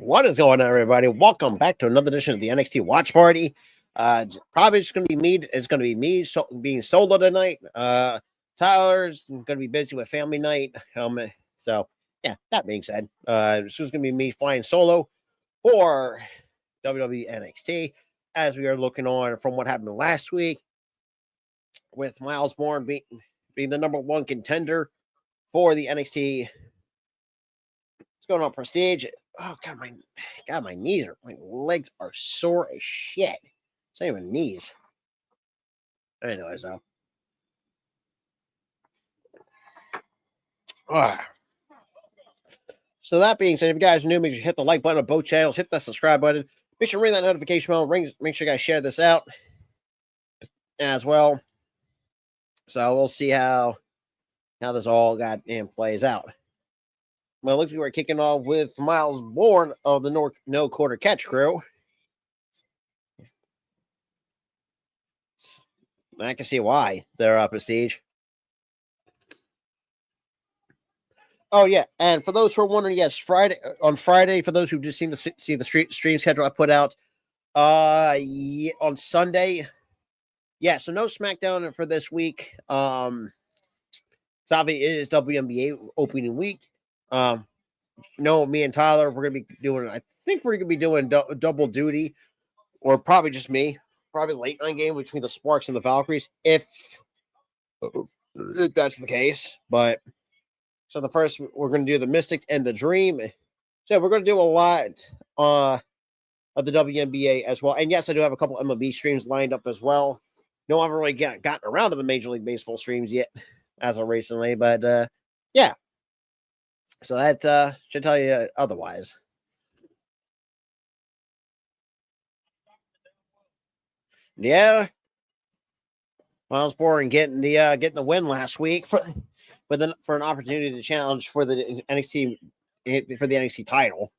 What is going on, everybody? Welcome back to another edition of the NXT Watch Party. Probably just going to be me. It's going to be me being solo tonight. Tyler's going to be busy with family night. So yeah, that being said, this is going to be me flying solo for WWE NXT as we are looking on from what happened last week with Miles Bourne being the number one contender for the NXT. What's going on, Prestige? Oh God, my knees my legs are sore as shit. It's not even knees. Anyways, though. So that being said, if you guys are new, make sure you hit the like button on both channels, hit that subscribe button, make sure to ring that notification bell, make sure you guys share this out as well. So we'll see how this all goddamn plays out. Well, it looks like we're kicking off with Miles Bourne of the No Quarter Catch crew. I can see why they're up Prestige. Oh yeah, and for those who are wondering, yes, on Friday, for those who just see the stream schedule I put out, on Sunday, yeah. So no SmackDown for this week. Obviously it is WNBA opening week. Me and Tyler, we're gonna be doing. I think we're gonna be doing double duty, or probably just me. Probably late night game between the Sparks and the Valkyries, if that's the case. But so the first, we're going to do the Mystic and the Dream. So we're going to do a lot of the WNBA as well. And yes, I do have a couple MLB streams lined up as well. No, I haven't really gotten around to the Major League Baseball streams yet as of recently. But yeah. So that should tell you otherwise. Yeah. Miles Bourne getting the win last week for an opportunity to challenge for the NXT title.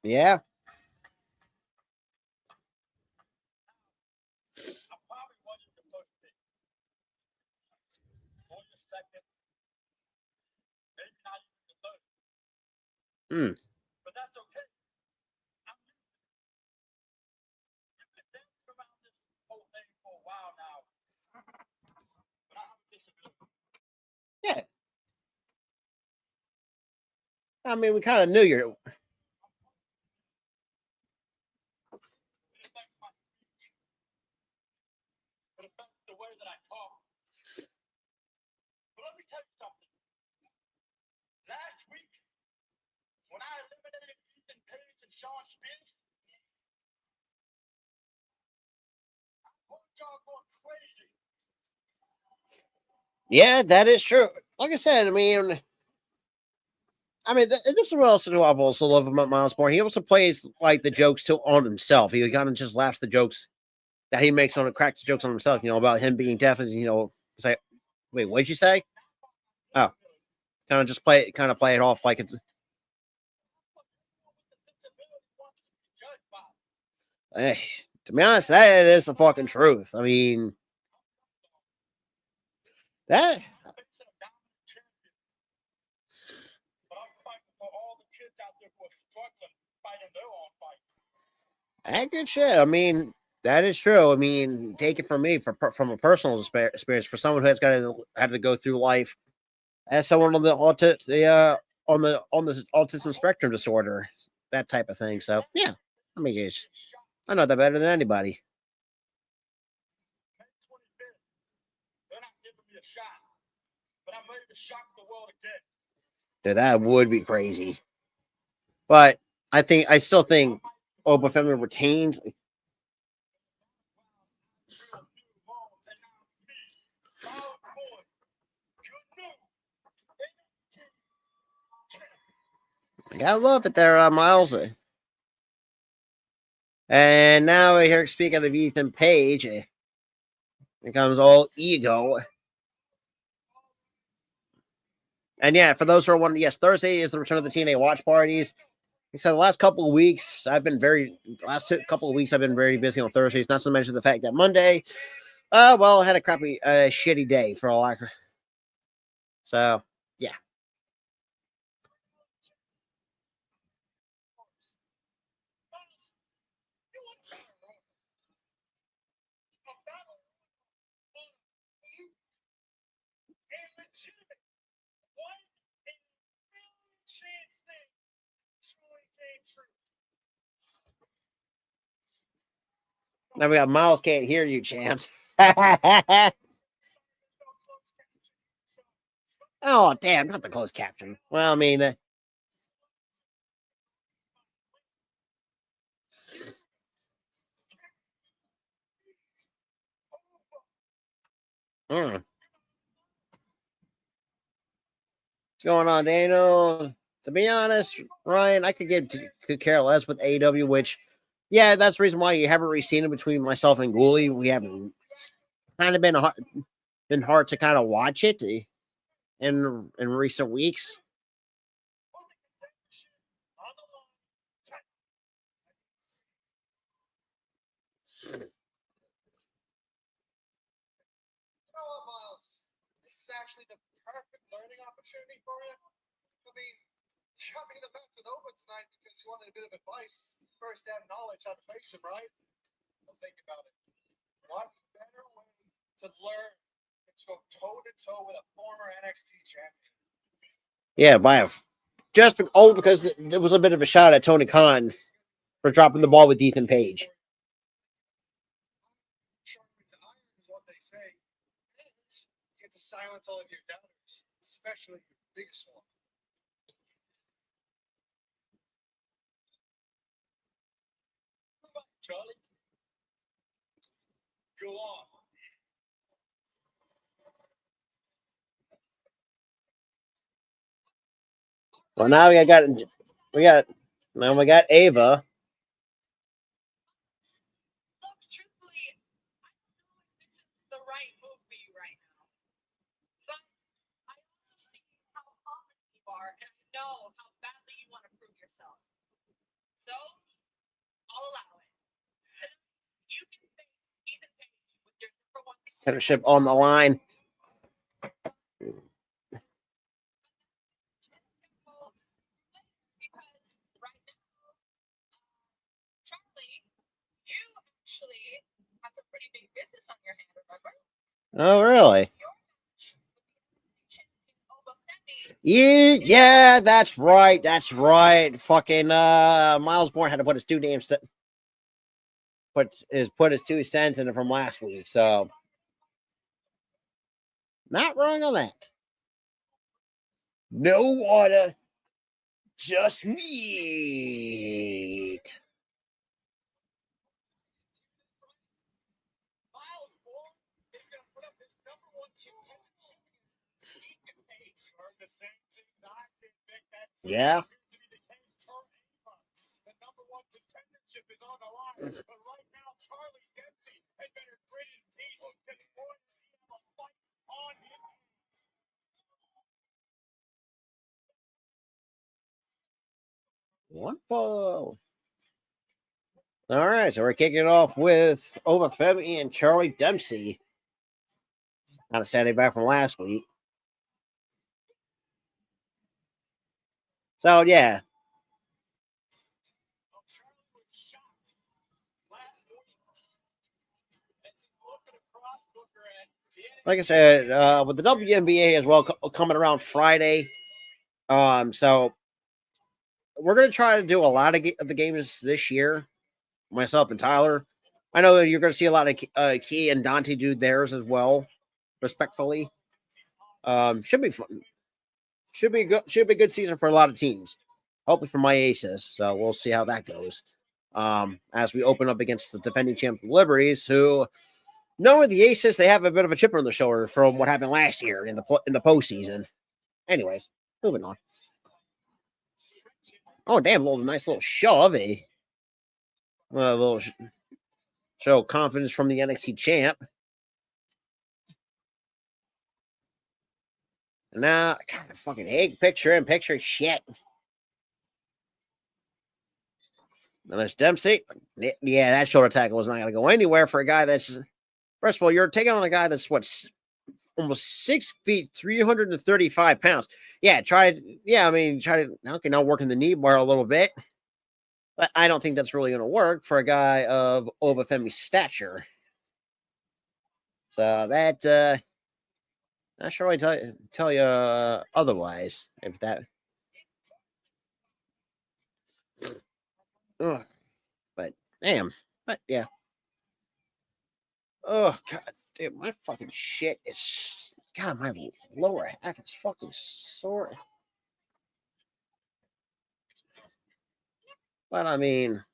Yeah. But that's okay. Yeah. I mean, we kind of knew you're. Last week, when I eliminated Ethan Page and Sean Spears, I heard y'all going crazy. Yeah, that is true. Like I said, I mean, this is what else I've also loved about Miles Bourne. He also plays like the jokes on himself. He kind of just laughs the jokes that he makes cracks the jokes on himself. About him being deaf, and say, "Wait, what did you say?" Oh, kind of play it off like it's. To be honest, that is the fucking truth. I mean, that. Good shit. I mean, that is true. I mean, take it from me from a personal experience for someone who has had to go through life as someone on the autism spectrum disorder, that type of thing. So yeah, I mean, I know that better than anybody. Dude, that would be crazy. But I still think Oba Femi retains. I gotta love it there, Miles. And now here, speaking of Ethan Page, it comes all ego. And yeah, for those who are wondering, yes, Thursday is the return of the TNA watch parties. So the last couple of weeks, I've been very busy on Thursdays. Not to mention the fact that Monday, I had a crappy, shitty day for a lack of. So, yeah. Now we got Miles can't hear you, champs. Oh, damn, not the closed caption. Well, I mean, what's going on, Daniel? To be honest, Ryan, I could care less with AEW, which, yeah, that's the reason why you haven't really seen it between myself and Ghoulie. We haven't kind of been hard to kind of watch it in recent weeks. This is actually the perfect learning opportunity for you. I mean, you got me the match with Owen tonight because you wanted a bit of advice, first-hand knowledge how to face him, right? Well, think about it. What better way to learn than to go toe-to-toe with a former NXT champion? Yeah, just all because there was a bit of a shot at Tony Khan for dropping the ball with Ethan Page. Sharpen to iron is what they say. And you get to silence all of your doubters, especially your biggest one. Charlie, go on. Well, now we got Ava. Look, truthfully, I don't know if this is the right move for you right now. But I also see how confident you are, and I know how badly you want to prove yourself. So, I'll allow it. Tonight, you can face Ethan Page with your number one Championship on the line. because right now, Charlie, you actually have some pretty big business on your hand, remember? Oh, really? Your match with the champion Oba Femi. Yeah, that's right. That's right. Fucking Miles Bourne had to put his put his 2 cents in it from last week. So not wrong on that. No water, just meat. Miles Bourne is going to put up his number one contention against Ethan Page. Heard the same thing I did, Vic. That Yeah. appears to be the case for Ava. The number one contendership is on the line. But right now, Charlie Dempsey had better grit his teeth because boy, does he have a fight on his hands. Wonderful. All right, so we're kicking it off with Oba Femi and Charlie Dempsey. Kind of Saturday back from last week. So yeah. Charlie was shocked last week. As he's looking across Booker at the end. Like I said, with the WNBA as well coming around Friday. So we're gonna try to do a lot of the games this year. Myself and Tyler. I know that you're gonna see a lot of Key and Dante do theirs as well, respectfully. Should be fun. Should be a good season for a lot of teams. Hopefully for my aces. So we'll see how that goes. As we open up against the defending champ Liberties, who knowing the aces, they have a bit of a chip on their shoulder from what happened last year in the postseason. Anyways, moving on. Oh damn! Nice little shove, a little show confidence from the NXT champ. Now, God, I fucking hate picture shit. Now there's Dempsey. Yeah, that shoulder tackle was not going to go anywhere for a guy that's. First of all, you're taking on a guy that's almost 6 feet, 335 pounds. Yeah, okay, now working the knee bar a little bit. But I don't think that's really going to work for a guy of Obafemi's stature. So that, not sure I tell you otherwise. If that, ugh. But damn, but yeah. Oh god, damn, my fucking shit is. God, my lower half is fucking sore. But I mean,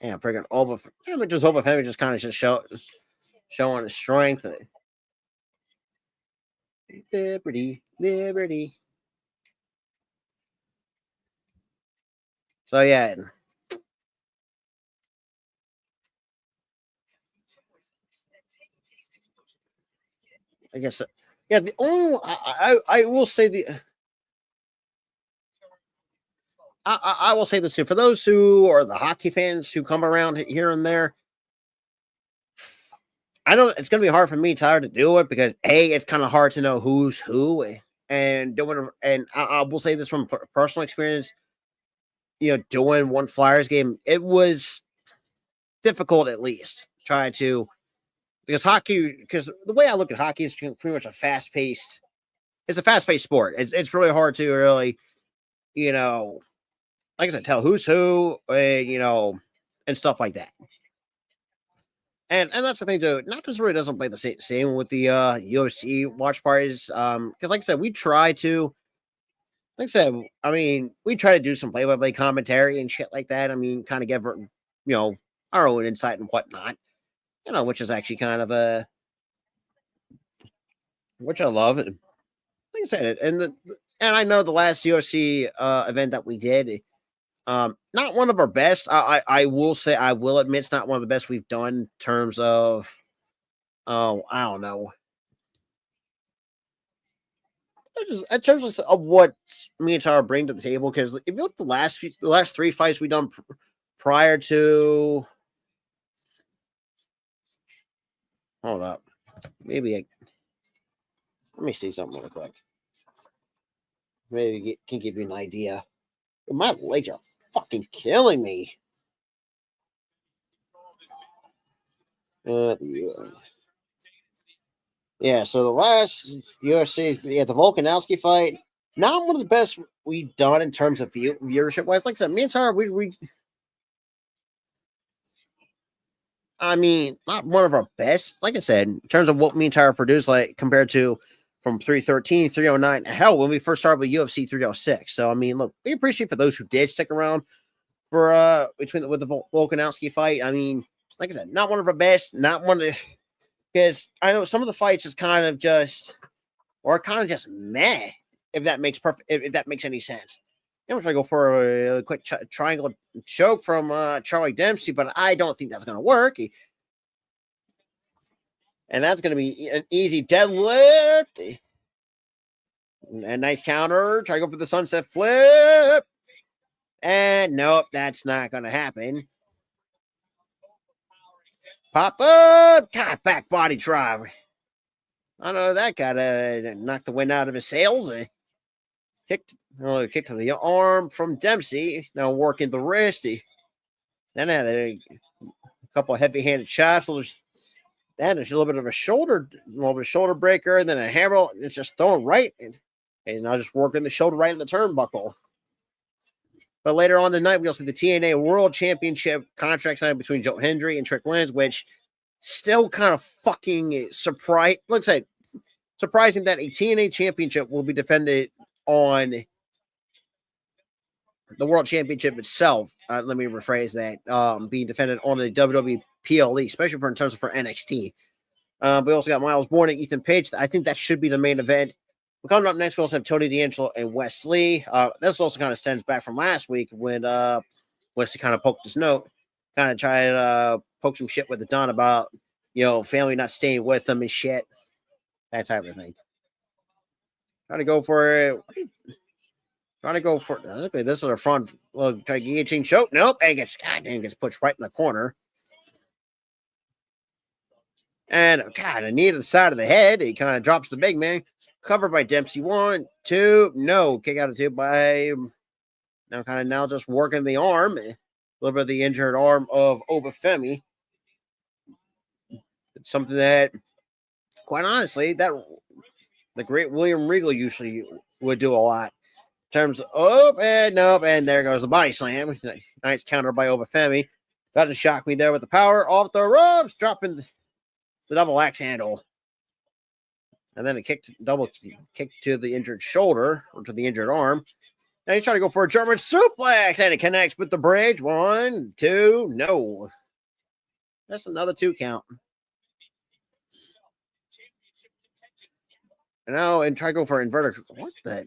yeah, freaking Obafemi just kind of just showing his strength. Liberty, liberty. So yeah. I guess yeah. The only I will say I will say this too for those who are the hockey fans who come around here and there. I know it's gonna be hard for me, Tyler, to do it because it's kind of hard to know who's who, and I will say this from personal experience. Doing one Flyers game, it was difficult at least trying to because the way I look at hockey is pretty much a fast paced. It's a fast paced sport. It's really hard to really, like I said, tell who's who, and stuff like that. And that's the thing too. Not just really doesn't play the same with the UFC watch parties. Because like I said, we try to. Like I said, I mean, we try to do some play-by-play commentary and shit like that. I mean, kind of give our own insight and whatnot. Which is actually kind of which I love. Like I said, and I know the last UFC event that we did. Not one of our best. I will say I will admit it's not one of the best we've done in terms of I don't know. In terms of what me and Tara bring to the table, because if you look at the last 3 fights we done prior to, hold up, maybe let me see something real quick. Maybe can give you an idea. My legs are fucking killing me. Yeah, so the last UFC, the Volkanovski fight, not one of the best we've done in terms of viewership wise. Like I said, me and Tara, I mean, not one of our best. Like I said, in terms of what me and Tara produced, like compared to from 313, 309, hell, when we first started with UFC 306. So I mean, look, we appreciate for those who did stick around for with the Volkanovski fight. I mean, like I said, not one of our best, not one of because I know some of the fights is kind of just meh. If that makes if that makes any sense. I'm trying to go for a quick triangle choke from Charlie Dempsey, but I don't think that's going to work. And that's going to be an easy deadlift. A nice counter. Try to go for the sunset flip. And nope, that's not going to happen. Pop up. God, back body drive. I know that got knocked the wind out of his sails. Kick to the arm from Dempsey. Now working the wrist. Then had a couple of heavy-handed shots. Then there's a little bit of a shoulder breaker, and then a hammer. It's just thrown right, and he's now just working the shoulder right in the turnbuckle. But later on tonight, we also see the TNA World Championship contract signed between Joe Hendry and Trick Williams, which still kind of fucking surprising that a TNA championship will be defended on the World Championship itself. Let me rephrase that. Being defended on the WWE PLE, especially in terms of for NXT. We also got Miles Bourne and Ethan Page. I think that should be the main event. We're coming up next. We also have Tony D'Angelo and Wes Lee. This also kind of stems back from last week when Wesley kind of poked his note, kind of tried to poke some shit with the Don about family not staying with them and shit, that type of thing. Trying to go for it. Trying to go for okay, this is a front try guillotine choke. Nope, and gets pushed right in the corner. And God, a knee to the side of the head. He kind of drops the big man. Covered by Dempsey. 1, 2. No. Kick out of 2 by now just working the arm. A little bit of the injured arm of Obafemi. It's something that, quite honestly, that the great William Regal usually would do a lot. In terms of, and nope, and there goes the body slam. Nice counter by Obafemi. About to shock me there with the power off the ropes, dropping the double axe handle. And then a double kick to the injured shoulder, or to the injured arm. Now he's trying to go for a German suplex, and it connects with the bridge. 1, 2, no. That's another 2 count. And try to go for inverter. What the?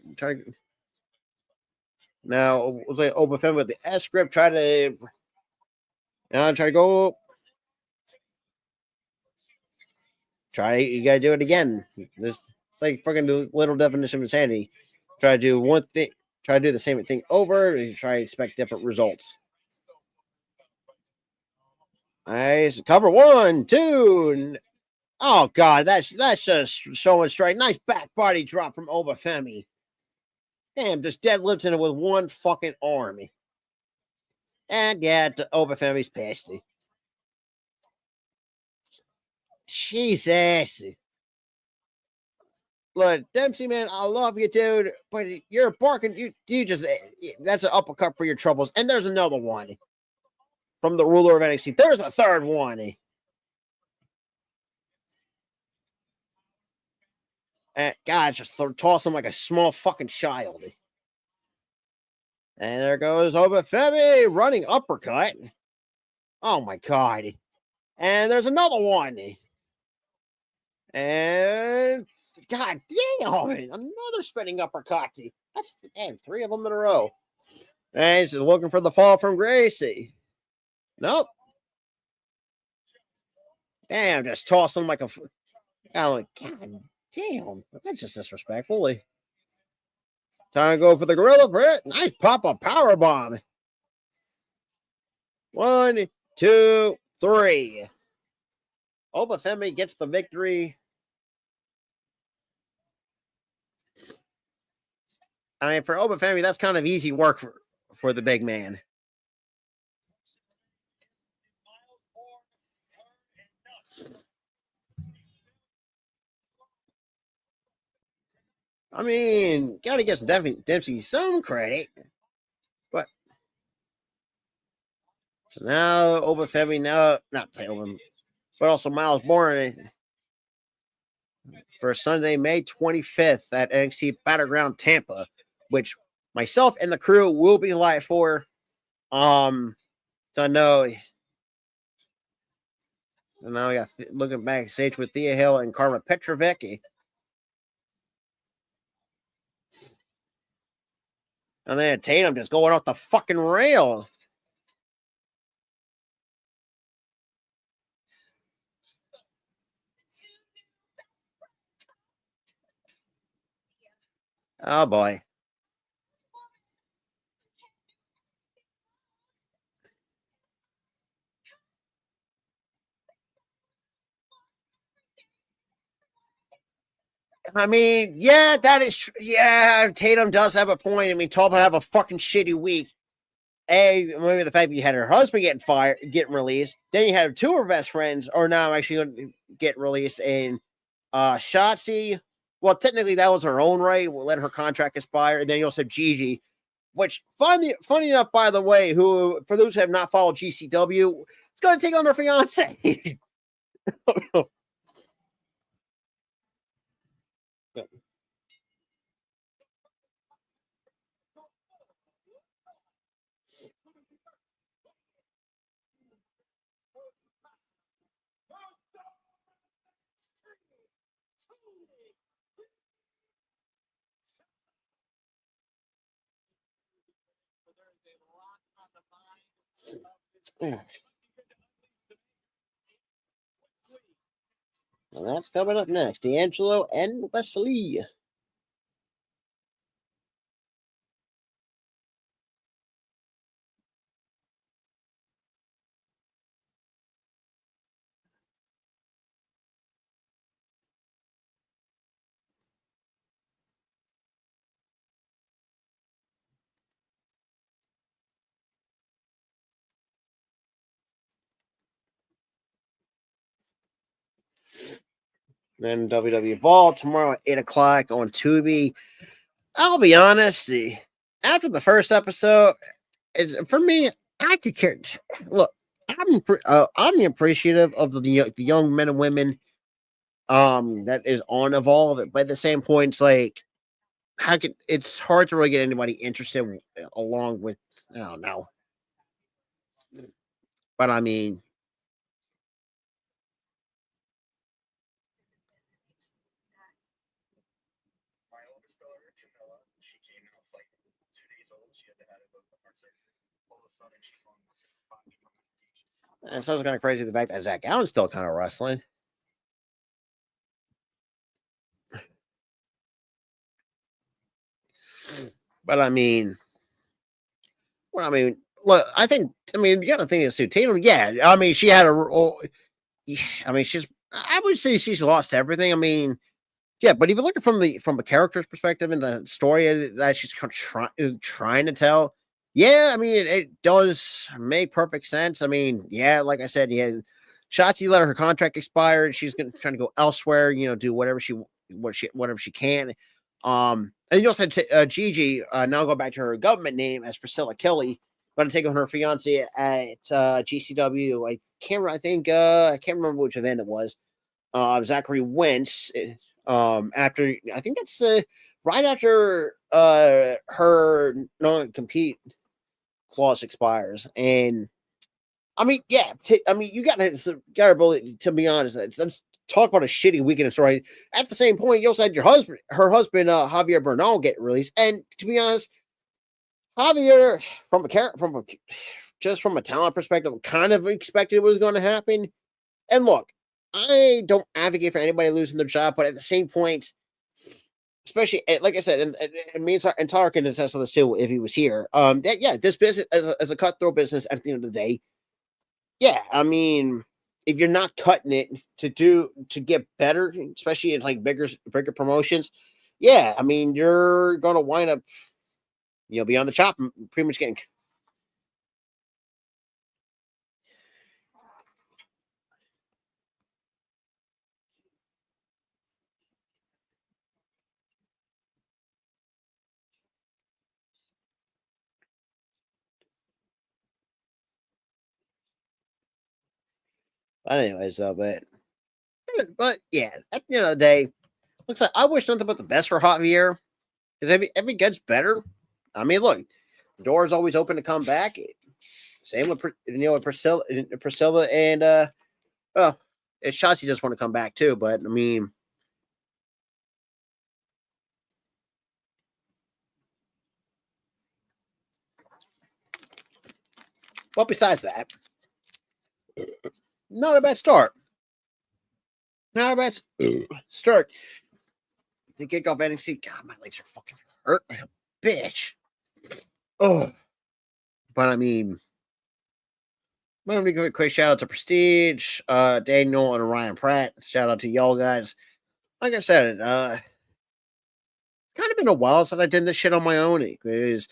Now, it was like Obafemi with the S grip. Try to go. You gotta do it again. It's like fucking the little definition of insanity. Try to do one thing. Try to do the same thing over, and you try to expect different results. Nice. Cover 1, 2. Oh, God. That's just showing straight. Nice back body drop from Obafemi. Damn, just deadlifting it with one fucking arm. And yeah, Obafemi's pissed. Jesus. Look, Dempsey, man, I love you, dude, but you're barking. You just, that's an uppercut for your troubles. And there's another one from the ruler of NXT. There's a third one. And God, just toss him like a small fucking child. And there goes Obafemi running uppercut. Oh my God. And there's another one. And God damn, another spinning uppercut. That's 3 of them in a row. And he's looking for the fall from Gracie. Nope. Damn, just toss him like a. God damn, that's just disrespectful. Time to go for the Gorilla Brit. Nice pop-up power bomb. 1, 2, 3. Obafemi gets the victory. I mean, for Obafemi, that's kind of easy work for the big man. I mean, gotta give Dempsey some credit. But so now Obafemi, not Taylor, but also Miles Bourne for Sunday, May 25th at NXT Battleground Tampa, which myself and the crew will be live for. So now we got looking backstage with Thea Hill and Karma Petrovic. And then Tatum just going off the fucking rails. Oh boy. I mean, yeah, that is true. Yeah, Tatum does have a point. I mean, Talbot have a fucking shitty week. Maybe the fact that you had her husband getting released, then you had 2 of her best friends are now actually going to get released. And Shotzi, well, technically that was her own right. We'll let her contract expire. And then you also have Gigi, which funny enough, by the way, who for those who have not followed GCW, it's going to take on her fiance. And that's coming up next. D'Angelo and Wesley. Then WWE Ball tomorrow at 8 o'clock on Tubi. I'll be honest, after the first episode, is for me, I could care. Look, I'm appreciative of the young men and women that is on Evolve, but at the same point, it's like it's hard to really get anybody interested along with I don't know. But I mean, My oldest daughter, Camilla, she came out like 2 days old. She had to have a heart surgery. All of a sudden, she's on body from medication. it sounds kind of crazy the fact that Zach Allen's still kind of wrestling. But I mean, well, I mean, look, I mean, you got to think of Sue Tatum. Yeah, I mean, she had yeah, I mean, I would say she's lost everything. I mean, yeah, but even looking from a character's perspective and the story that she's kind of trying to tell, yeah, I mean, it does make perfect sense. I mean, yeah, like I said, yeah, Shotzi let her contract expire. She's trying to go elsewhere. Do whatever she can. And you also had Gigi now go back to her government name as Priscilla Kelly, going to take on her fiance at GCW. I can't remember which event it was. Zachary Wentz. After I think that's right after her non-compete clause expires, and I mean, yeah, I mean, you gotta believe. To be honest, let's talk about a shitty weekend story. At the same point, you also had her husband, Javier Bernal, get released, and to be honest, Javier, just from a talent perspective, kind of expected it was going to happen. And look, I don't advocate for anybody losing their job, but at the same point, especially like I said, and me and Tyler can attest to this too if he was here. Yeah, this business as a cutthroat business at the end of the day, yeah, I mean, if you're not cutting it to get better, especially in like bigger promotions, yeah, I mean, you're gonna wind up, be on the chop, pretty much getting. But anyways, though, but yeah, at the end of the day, looks like I wish nothing but the best for Javier because every gets better. I mean, look, the door is always open to come back. Same with with Priscilla and well, it's Shotzi just want to come back too. But I mean, well, besides that, not a bad start. Not a bad start. To kick off NXT. God, my legs are fucking hurt like a bitch. Oh, but I mean, let me give a quick shout out to Prestige, Daniel, and Ryan Pratt. Shout out to y'all guys. Like I said, kind of been a while since I did this shit on my own. Because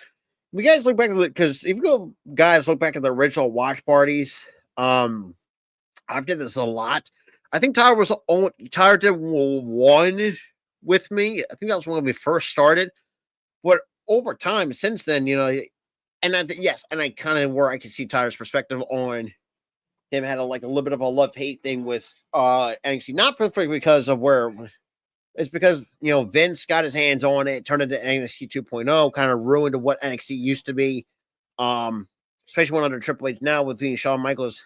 we guys look back at it, because if you go guys look back at the original watch parties, I've did this a lot. I think Tyler did one with me. I think that was when we first started. But over time, since then, and yes, and I kind of where I can see Tyler's perspective on him had a little bit of a love hate thing with NXT, not perfect because of where it's because Vince got his hands on it, turned it into NXT 2.0, kind of ruined what NXT used to be. Especially when under Triple H now with Shawn Michaels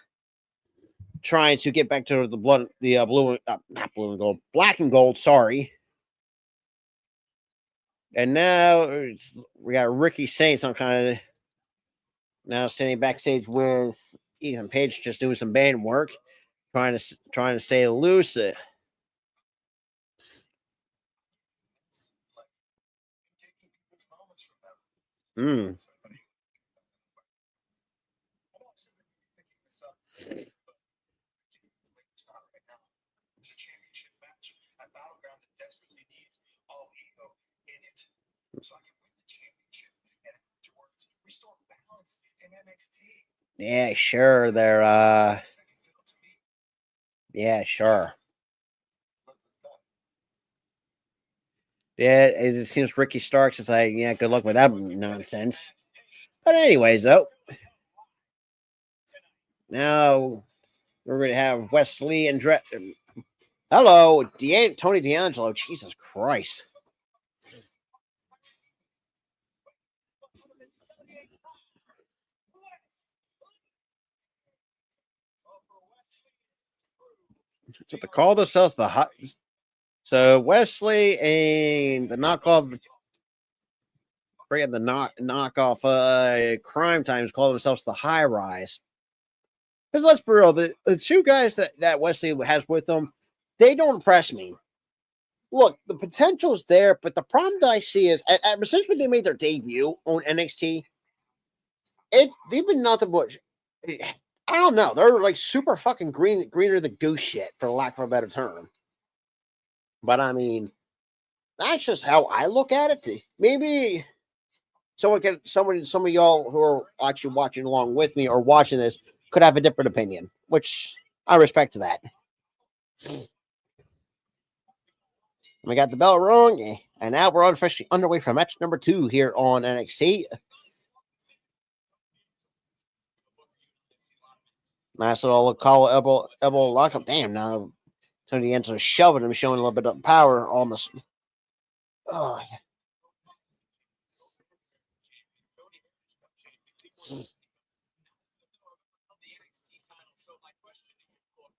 trying to get back to the blue, not blue and gold, black and gold. Sorry. And now we got Ricky Saints on kind of now standing backstage with Ethan Page, just doing some band work, trying to stay loose. Hmm. Yeah, sure. They're yeah, sure. Yeah, it seems Ricky Starks is like, yeah, good luck with that nonsense. But anyways, though, now we're going to have Wesley and hello, Tony D'Angelo. Jesus Christ. So to call themselves the hot. So Wesley and the knockoff, forget the knockoff Crime Times call themselves the High Rise. Because let's be real, the two guys that Wesley has with them, they don't impress me. Look, the potential's there, but the problem that I see is ever since when they made their debut on NXT, they've been nothing but I don't know. They're like super fucking greener the goose shit, for lack of a better term. But I mean, that's just how I look at it. Maybe some of y'all who are actually watching along with me or watching this could have a different opinion, which I respect that. We got the bell rung, and now we're officially underway for match number 2 here on NXT. Nice little collar elbow lockup. Damn, now Tony D'Angelo shoving him, showing a little bit of power on the. Oh,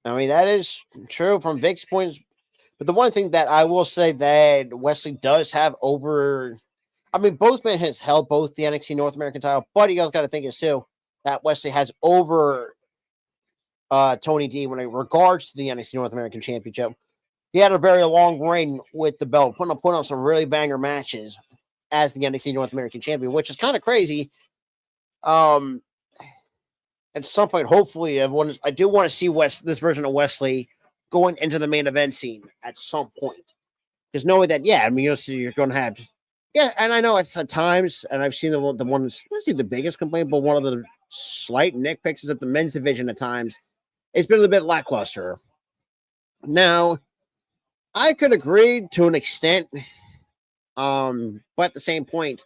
I mean, that is true from Vic's point. But the one thing that I will say that Wesley does have over, I mean, both men has held both the NXT North American title, but you guys got to think is too that Wesley has over Tony D when it regards to the NXT North American Championship. He had a very long reign with the belt, putting up some really banger matches as the NXT North American Champion, which is kind of crazy. At some point, hopefully, I do want to see this version of Wesley going into the main event scene at some point. Because knowing that, yeah, I mean, you're going to have, yeah, and I know it's at times, and I've seen the one, not see the biggest complaint, but one of the slight nitpicks is that the men's division at times, it's been a little bit lackluster. Now, I could agree to an extent, but at the same point,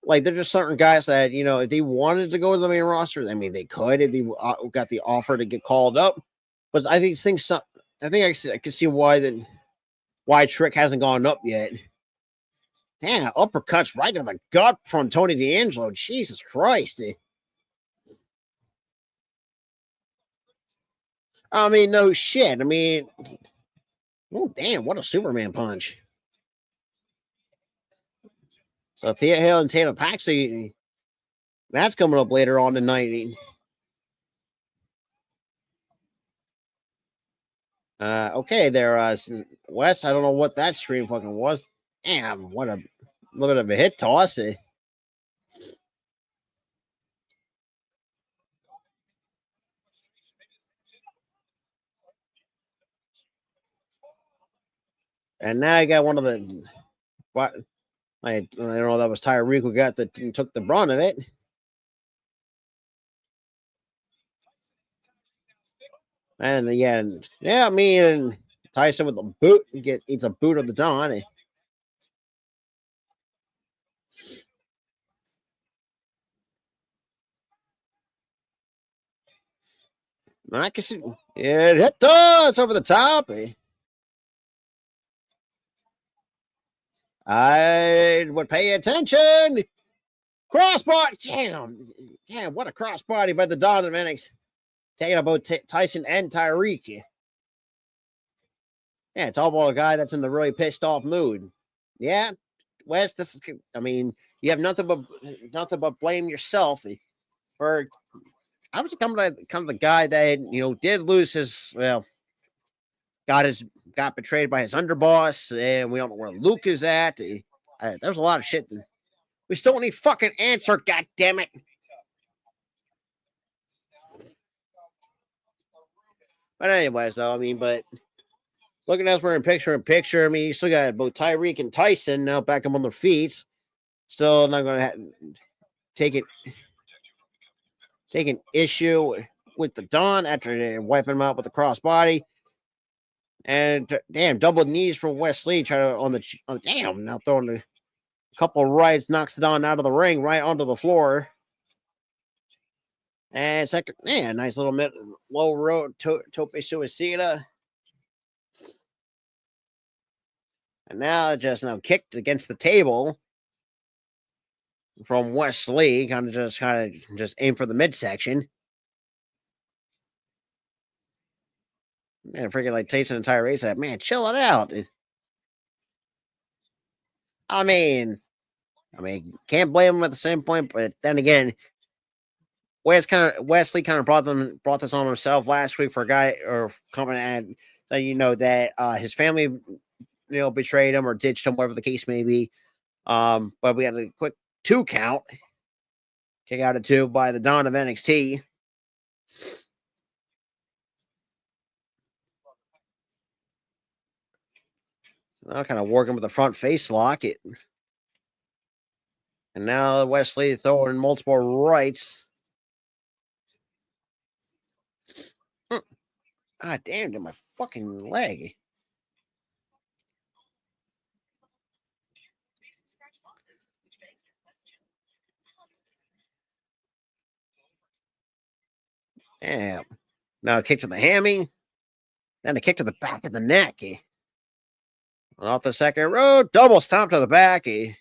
like there's just certain guys that if they wanted to go to the main roster, I mean they could if they got the offer to get called up. But I think I can see why Trick hasn't gone up yet. Damn, uppercuts right to the gut from Tony D'Angelo. Jesus Christ. I mean, no shit. I mean, oh damn, what a Superman punch. So Thea Hill and Tatum Paxley, that's coming up later on tonight. Okay, there, Wes. I don't know what that stream fucking was. Damn, what a little bit of a hit toss. And now I got one of the what I don't know, that was Tyreek who took the brunt of it. And again, yeah, me and Tyson with the boot eats a boot of the dawn. I can see it does over the top. I would pay attention. Crossbody, damn, what a crossbody by the Don of NXT. Taking about Tyson and Tyreek. Yeah, it's all about a guy that's in the really pissed off mood. Yeah, Wes, I mean, you have nothing but blame yourself for. I was kind of the guy that did lose his got betrayed by his underboss, and we don't know where Luke is at. There's a lot of shit. We still need fucking answer. God damn it. But anyways, though, I mean, looking as we're in picture, I mean, you still got both Tyreek and Tyson now back up on their feet. Still not going to take an issue with the Don after they wipe him out with the crossbody. And damn, double knees from Wesley. Try to damn, now throwing a couple of rights, knocks it on out of the ring, right onto the floor. And second, man, nice little low road tope suicida. And now kicked against the table from Wesley, kind of just aim for the midsection. Man, freaking like Tyson and Tyrese said, man, chill it out. I mean, can't blame him at the same point, but then again, Wesley kind of brought this on himself last week for a guy or coming and that his family betrayed him or ditched him, whatever the case may be. But we had a quick 2 count, kick out at 2 by the Don of NXT. Now kind of working with the front face lock. And now Wesley throwing multiple rights. Ah, damn, to my fucking leg. Damn. Now a kick to the hammy. Then a kick to the back of the neck. Off the second row, double stomp to the back. And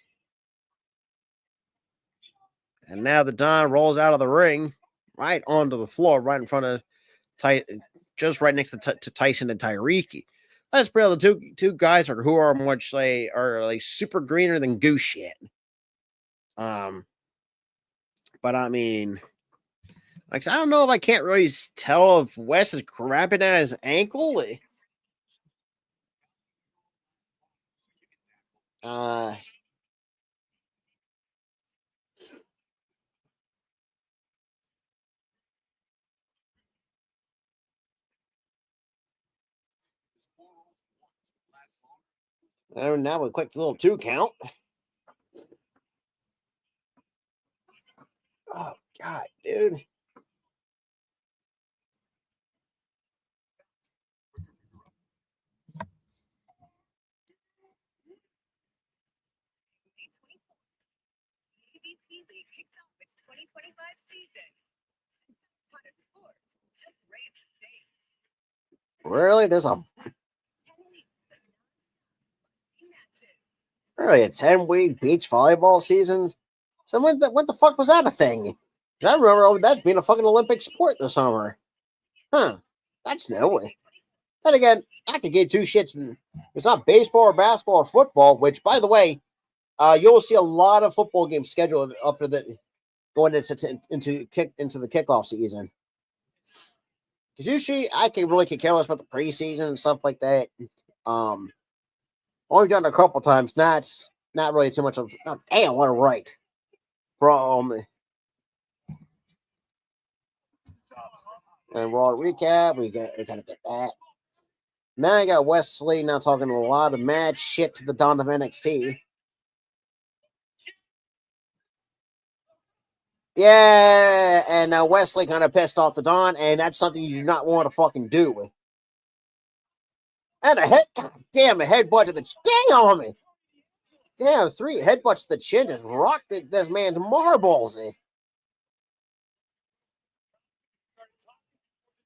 now the Don rolls out of the ring, right onto the floor, right in front of just right next to Tyson and Tyreek. That's probably the two guys who are much are super greener than goose shit. But I mean, I don't know if I can't really tell if Wes is grabbing at his ankle. And now a quick little 2 count. Oh God, dude. Kicks off its 2025 season. Ton of sports. Just raise the stakes. Really? There's 10 weeks of matches. really a 10-week beach volleyball season? So what the fuck was that a thing? 'Cause I remember that being a fucking Olympic sport this summer. Huh. That's new. Then again, I could give 2 shits. It's not baseball or basketball or football, which, by the way, you'll see a lot of football games scheduled up to going into the kickoff season. Because usually I can really care less about the preseason and stuff like that. Only done it a couple times. Not really too much of. Oh, damn, what a right from. And Raw recap. We kind of get that. Now I got Wesley now talking a lot of mad shit to the Don of NXT. Yeah, and Wesley kind of pissed off the Don, and that's something you do not want to fucking do. And a headbutt to the damn me. Damn, 3 headbutts to the chin just rocked this man's marbles.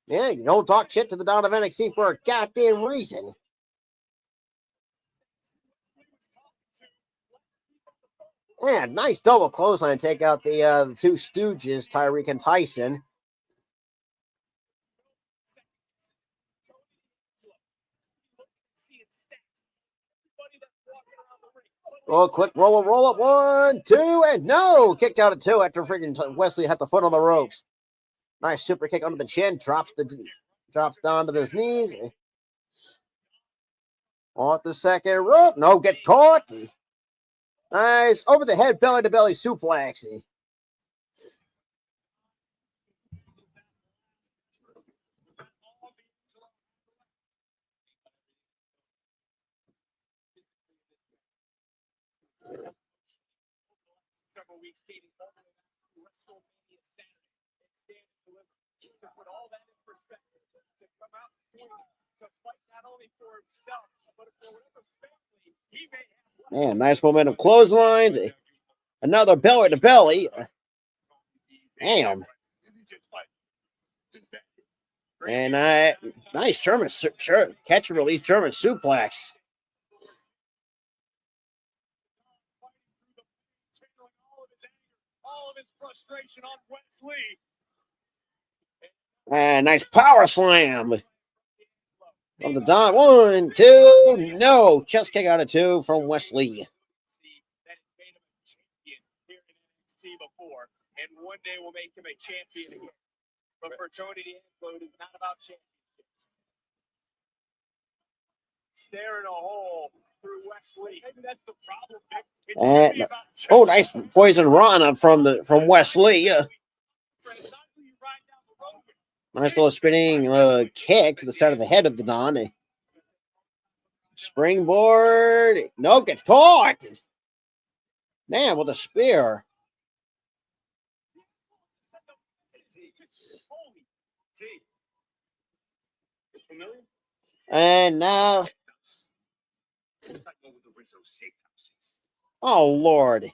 Yeah, you don't talk shit to the Don of NXT for a goddamn reason. Yeah, nice double clothesline. Take out the 2 stooges, Tyreek and Tyson. Oh, quick roll up. 1, 2, and no! Kicked out at 2 after freaking Wesley had the foot on the ropes. Nice super kick under the chin. Drops down to his knees. Off the second rope. No, gets caught. Nice. Over the head, belly to belly suplex. Several weeks dating WrestleMania Saturday and stand and deliver to put all that in perspective to come out swinging, to fight not only for himself, but for whatever family he may have. Man, nice momentum clotheslines. Another belly to belly. Damn. And nice German catch and release German suplex. All of his frustration on Wesley. And nice power slam from the Don. 1, 2. No, chest kick out of 2 from Wesley. Before, and one day we'll make him a champion again. But for Tony D'Angelo, it is not about championships. Staring a hole through Wesley. Maybe that's the problem, Vic. It's really about nice poison rana from Wesley. Nice little spinning kick to the side of the head of the Don. Springboard. Nope, gets caught. Man, with a spear. And now, oh Lord.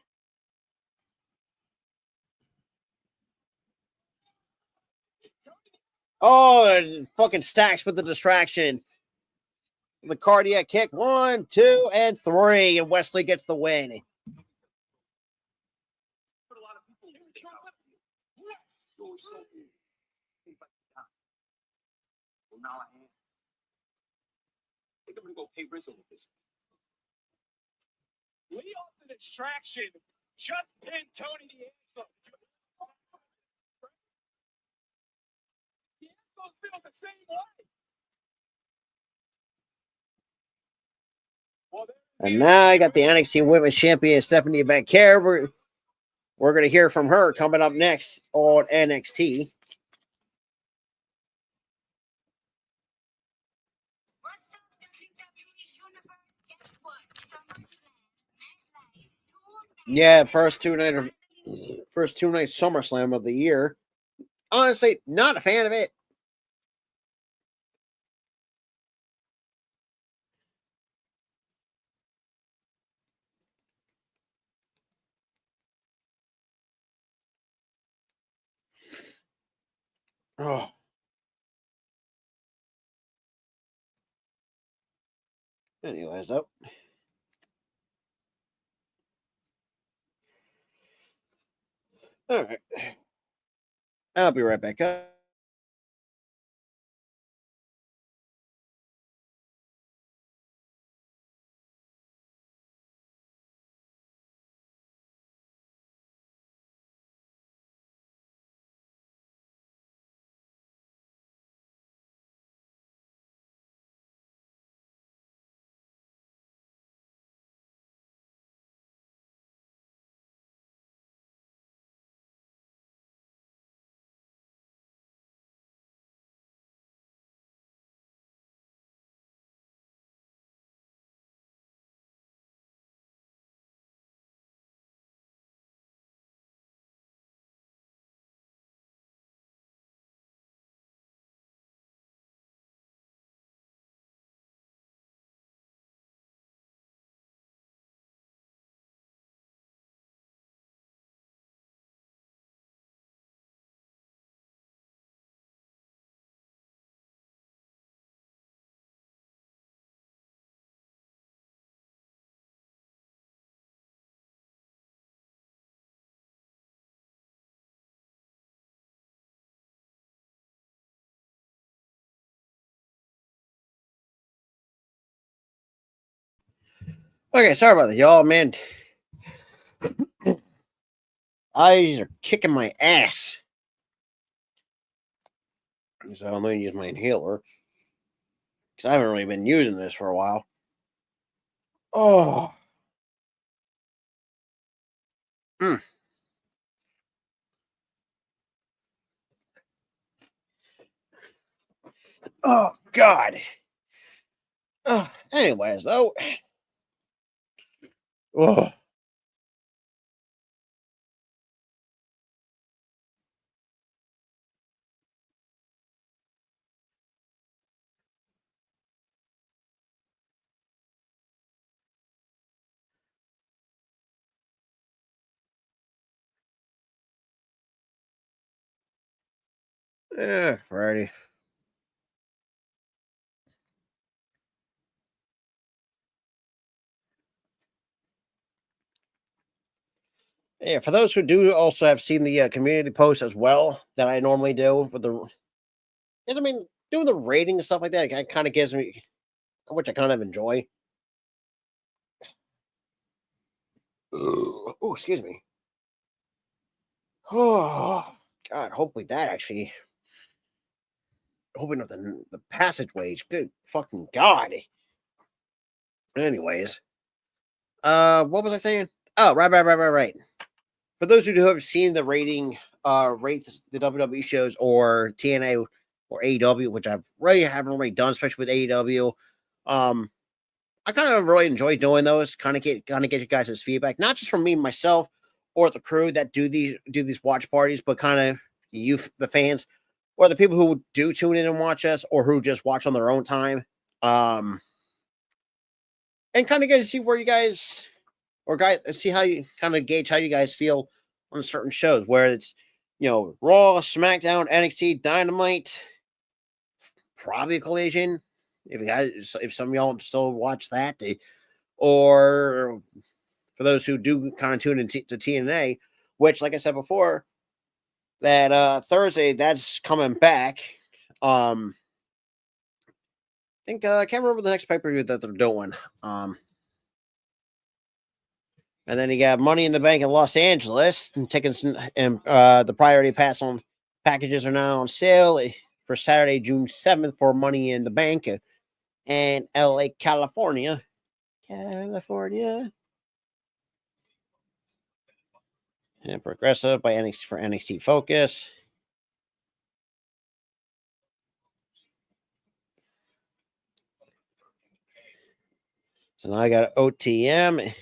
Oh, and fucking Stacks with the distraction. The cardiac kick. 1, 2, and 3. And Wesley gets the win. I'm gonna go pay Rizzo with this. Lay off the distraction. Just pin Tony D'Angelo. D'Angelo feels the same way. Well, and now I got the NXT Women's Champion Stephanie McCare. We're going to hear from her coming up next on NXT. Yeah, first two night SummerSlam of the year. Honestly, not a fan of it. Oh. Anyways, though. All right. I'll be right back up. Okay, sorry about that, y'all, man. Eyes are kicking my ass. So I'm going to use my inhaler. Because I haven't really been using this for a while. Oh. Oh, God. Anyways, though. Oh. Friday. Yeah, for those who do also have seen the community post as well that I normally do with the, I mean, doing the rating and stuff like that, it kind of gives me, which I kind of enjoy. Oh, excuse me. Oh God, hopefully that actually open up the passageways. Good fucking God. Anyways, what was I saying? Oh, right. For those who have seen the rating, rate the WWE shows or TNA or AEW, which I really haven't really done, especially with AEW. I kind of really enjoy doing those. Kind of get you guys' feedback, not just from me myself or the crew that do these watch parties, but kind of you, the fans, or the people who do tune in and watch us, or who just watch on their own time. And kind of get to see where you guys see how you kind of gauge how you guys feel on certain shows, where it's Raw, SmackDown, NXT, Dynamite, probably Collision. If some of y'all still watch that, or for those who do kind of tune into to TNA, which, like I said before, that Thursday that's coming back. I think I can't remember the next pay-per-view that they're doing. And then you got Money in the Bank in Los Angeles, and tickets and the priority pass on packages are now on sale for Saturday, June 7th for Money in the Bank and LA, California. And Progressive by NXT for NXT Focus. So now I got OTM.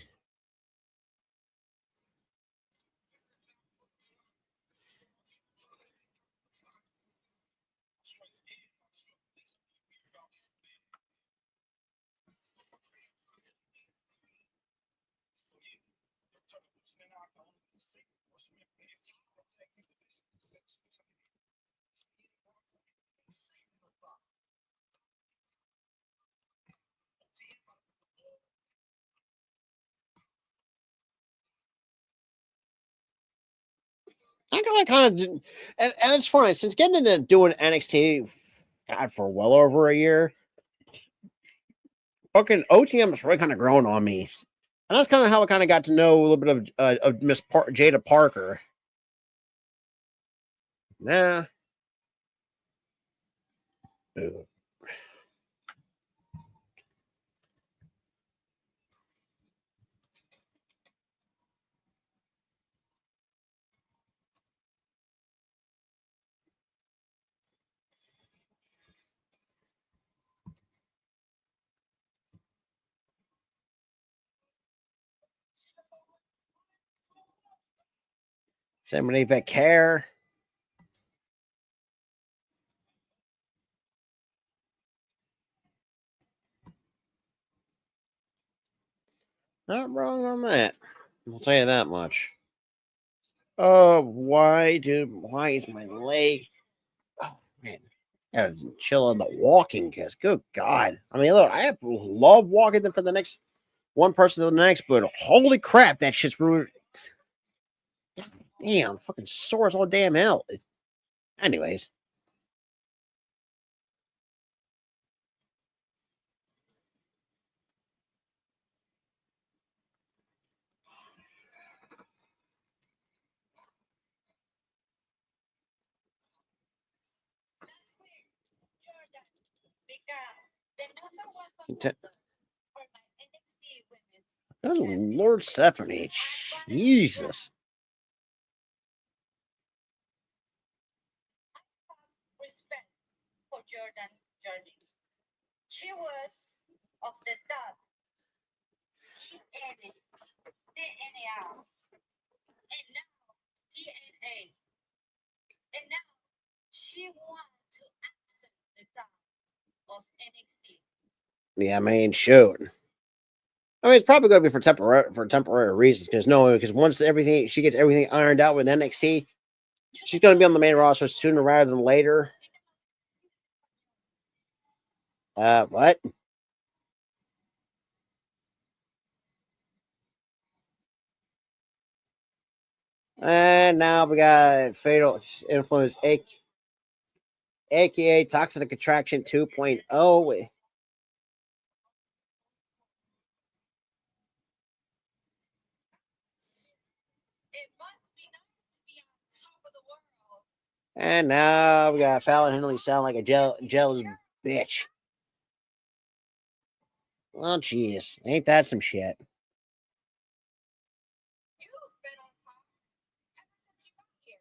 I kind of, and it's funny since getting into doing NXT, God, for well over a year. Fucking OTM has really kind of grown on me, and that's kind of how I kind of got to know a little bit of Miss Jada Parker. Nah. Ooh. Somebody that care. Not wrong on that. I'll tell you that much. Oh, why is my leg? Oh man, I gotta chill on the walking because good God. I mean, look, I love walking them for the next one person to the next, but holy crap, that shit's ruined. Damn, fucking sore as all damn hell. Anyways. Oh, Lord Stephanie. Jesus. Respect for Jordan Journey. She was of the top DNA, DNAR, and now DNA. And now she wants to accept the top of NXT. Yeah, man, shoot. I mean, it's probably going to be for temporary reasons because once everything she gets everything ironed out with NXT, She's going to be on the main roster sooner rather than later. What? And now we got Fatal Influence, aka Toxic Attraction 2.0. It must be nice to be on top of the world. And now we got Fallon Henley sound like a jealous bitch. Oh, jeez. Ain't that some shit? You've been on top ever since you got here.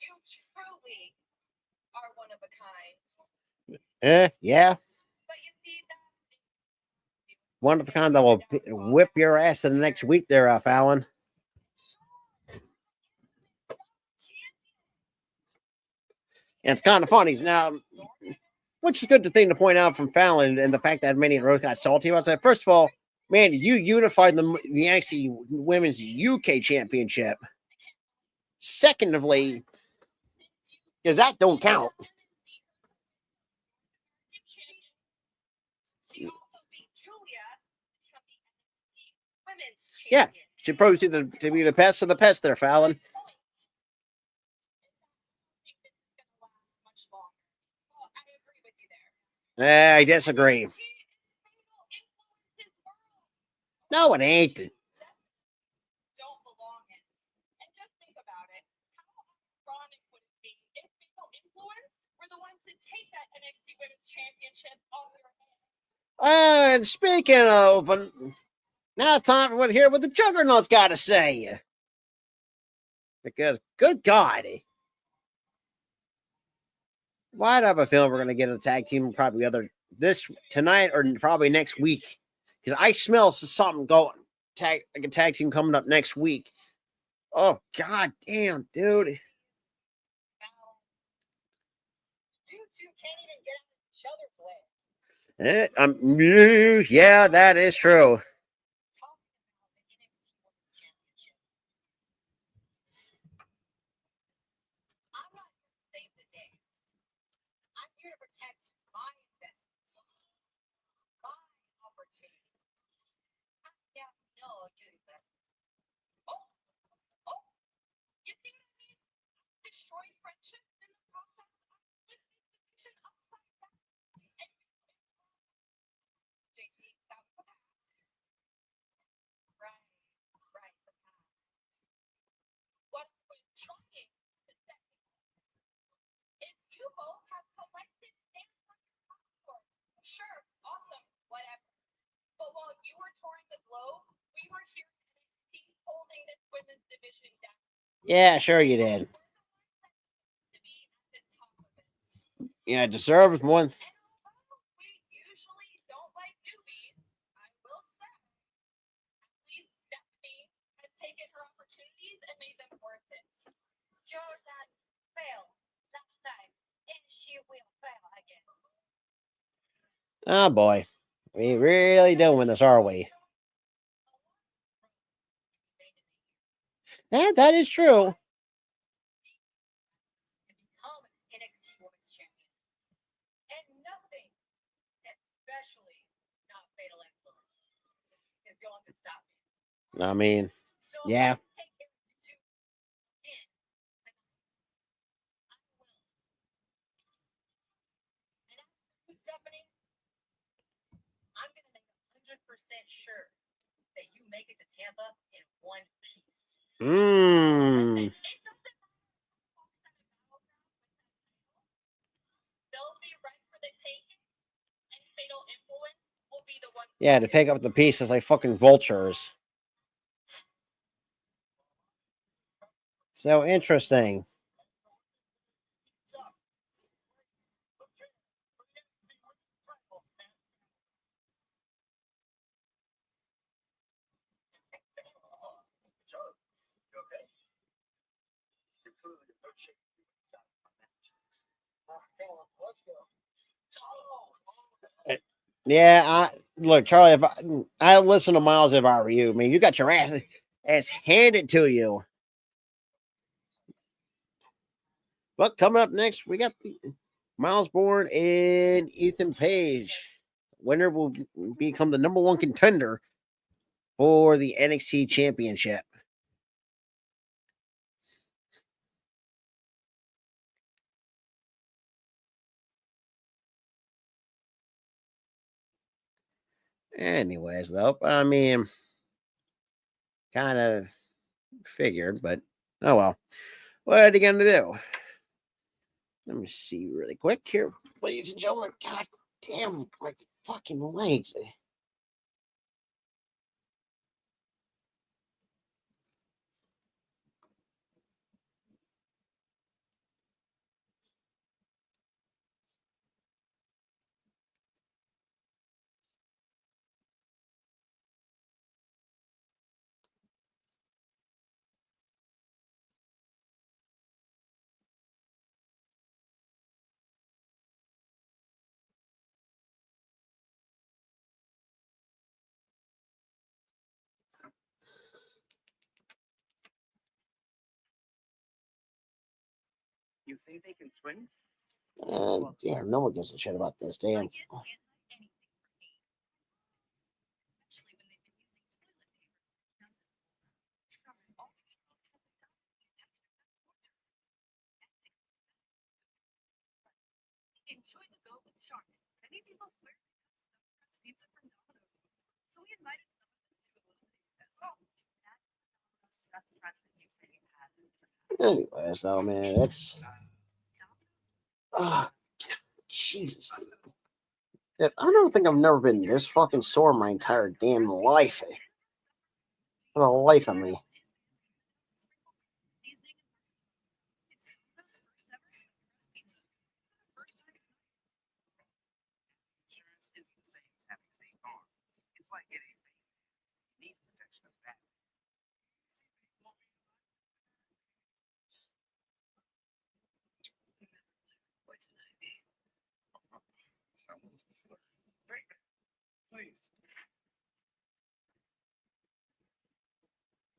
You truly are one of a kind. Yeah. But you see, that's One of a kind that will whip your ass in the next week there, Fallon. And it's kind of funny. Now, which is a good thing to point out from Fallon and the fact that many Rose got salty about that. First of all, man, you unified the NXT Women's UK Championship. Secondly, because that don't count. She also beat Julia to become the NXT Women's Yeah, Champion. she proves to be the best of the best there, Fallon. I think this is going to last much longer. Well, I agree with you there. I disagree. NXT is Fatal Influence's world. No, it ain't. Don't belong in. And just think about it. How ironic would it be if Fatal Influence were the ones to take that NXT Women's Championship off their hands? And speaking of, now it's time to hear what the Juggernaut's got to say. Because, good God, why'd I have a feeling we're going to get a tag team probably this tonight or probably next week? Because I smell something like a tag team coming up next week. Oh, God damn, dude. You two can't even get out of each other's way. Yeah, that is true. Talking about the NXT Women's Championship. I'm not here to save the day. I'm here to protect my investments, my opportunity. Yeah, no, good investment. Oh, you see what I mean? Destroy friendship in the process. I flip this division upside down. And JP, that was the past. Right, the past. What I was trying to say is you both have collected things from your passport. Sure, awesome, whatever. But while you were touring the globe, we were here at NXT holding this women's division down. Yeah, sure you did. To be at the top of it. Yeah, deserves one. And although we usually don't like newbies, I will say, at least Stephanie has taken her opportunities and made them worth it. Jordan failed last time, and she will fail again. Oh, boy. We really doing this, are we? That is true. And become an NXT Women's Champion. And nothing, especially not Fatal Influence, is going to stop me. I mean, So yeah. if I take care of you two again tonight, I will. And as for you, Stephanie, I'm gonna make 100% sure that you make it to Tampa in one piece. Mmm. It doesn't matter who walks out of Battleground with that title. They'll be right for the taking, and Fatal Influence will be the one. Yeah, to pick up the pieces like fucking vultures. So interesting. Let's go. Yeah, look, Charlie. If I listen to Miles if I were you, I mean, you got your ass. as handed to you. But coming up next, we got the Miles Bourne and Ethan Page. Winner will become the #1 contender for the NXT Championship. Anyways, though, I mean, kind of figured, but oh well. What are you going to do? Let me see really quick here, ladies and gentlemen. God damn, my fucking legs. You think they can swim? Damn, no one gives a shit about this. Damn. Enjoy the go with Charmin. Many people swear they have stuffed crust pizza from Domino's, so we invited some of them to a little taste test. Oh, that's the stuffed crust that you said you had. Anyways, though, man, it's. Jesus. Dude, I don't think I've never been this fucking sore my entire damn life. For the life of me. Insurance isn't the same as having State Farm. It's like getting a baby. You need the protection of that. Someone's break. Please.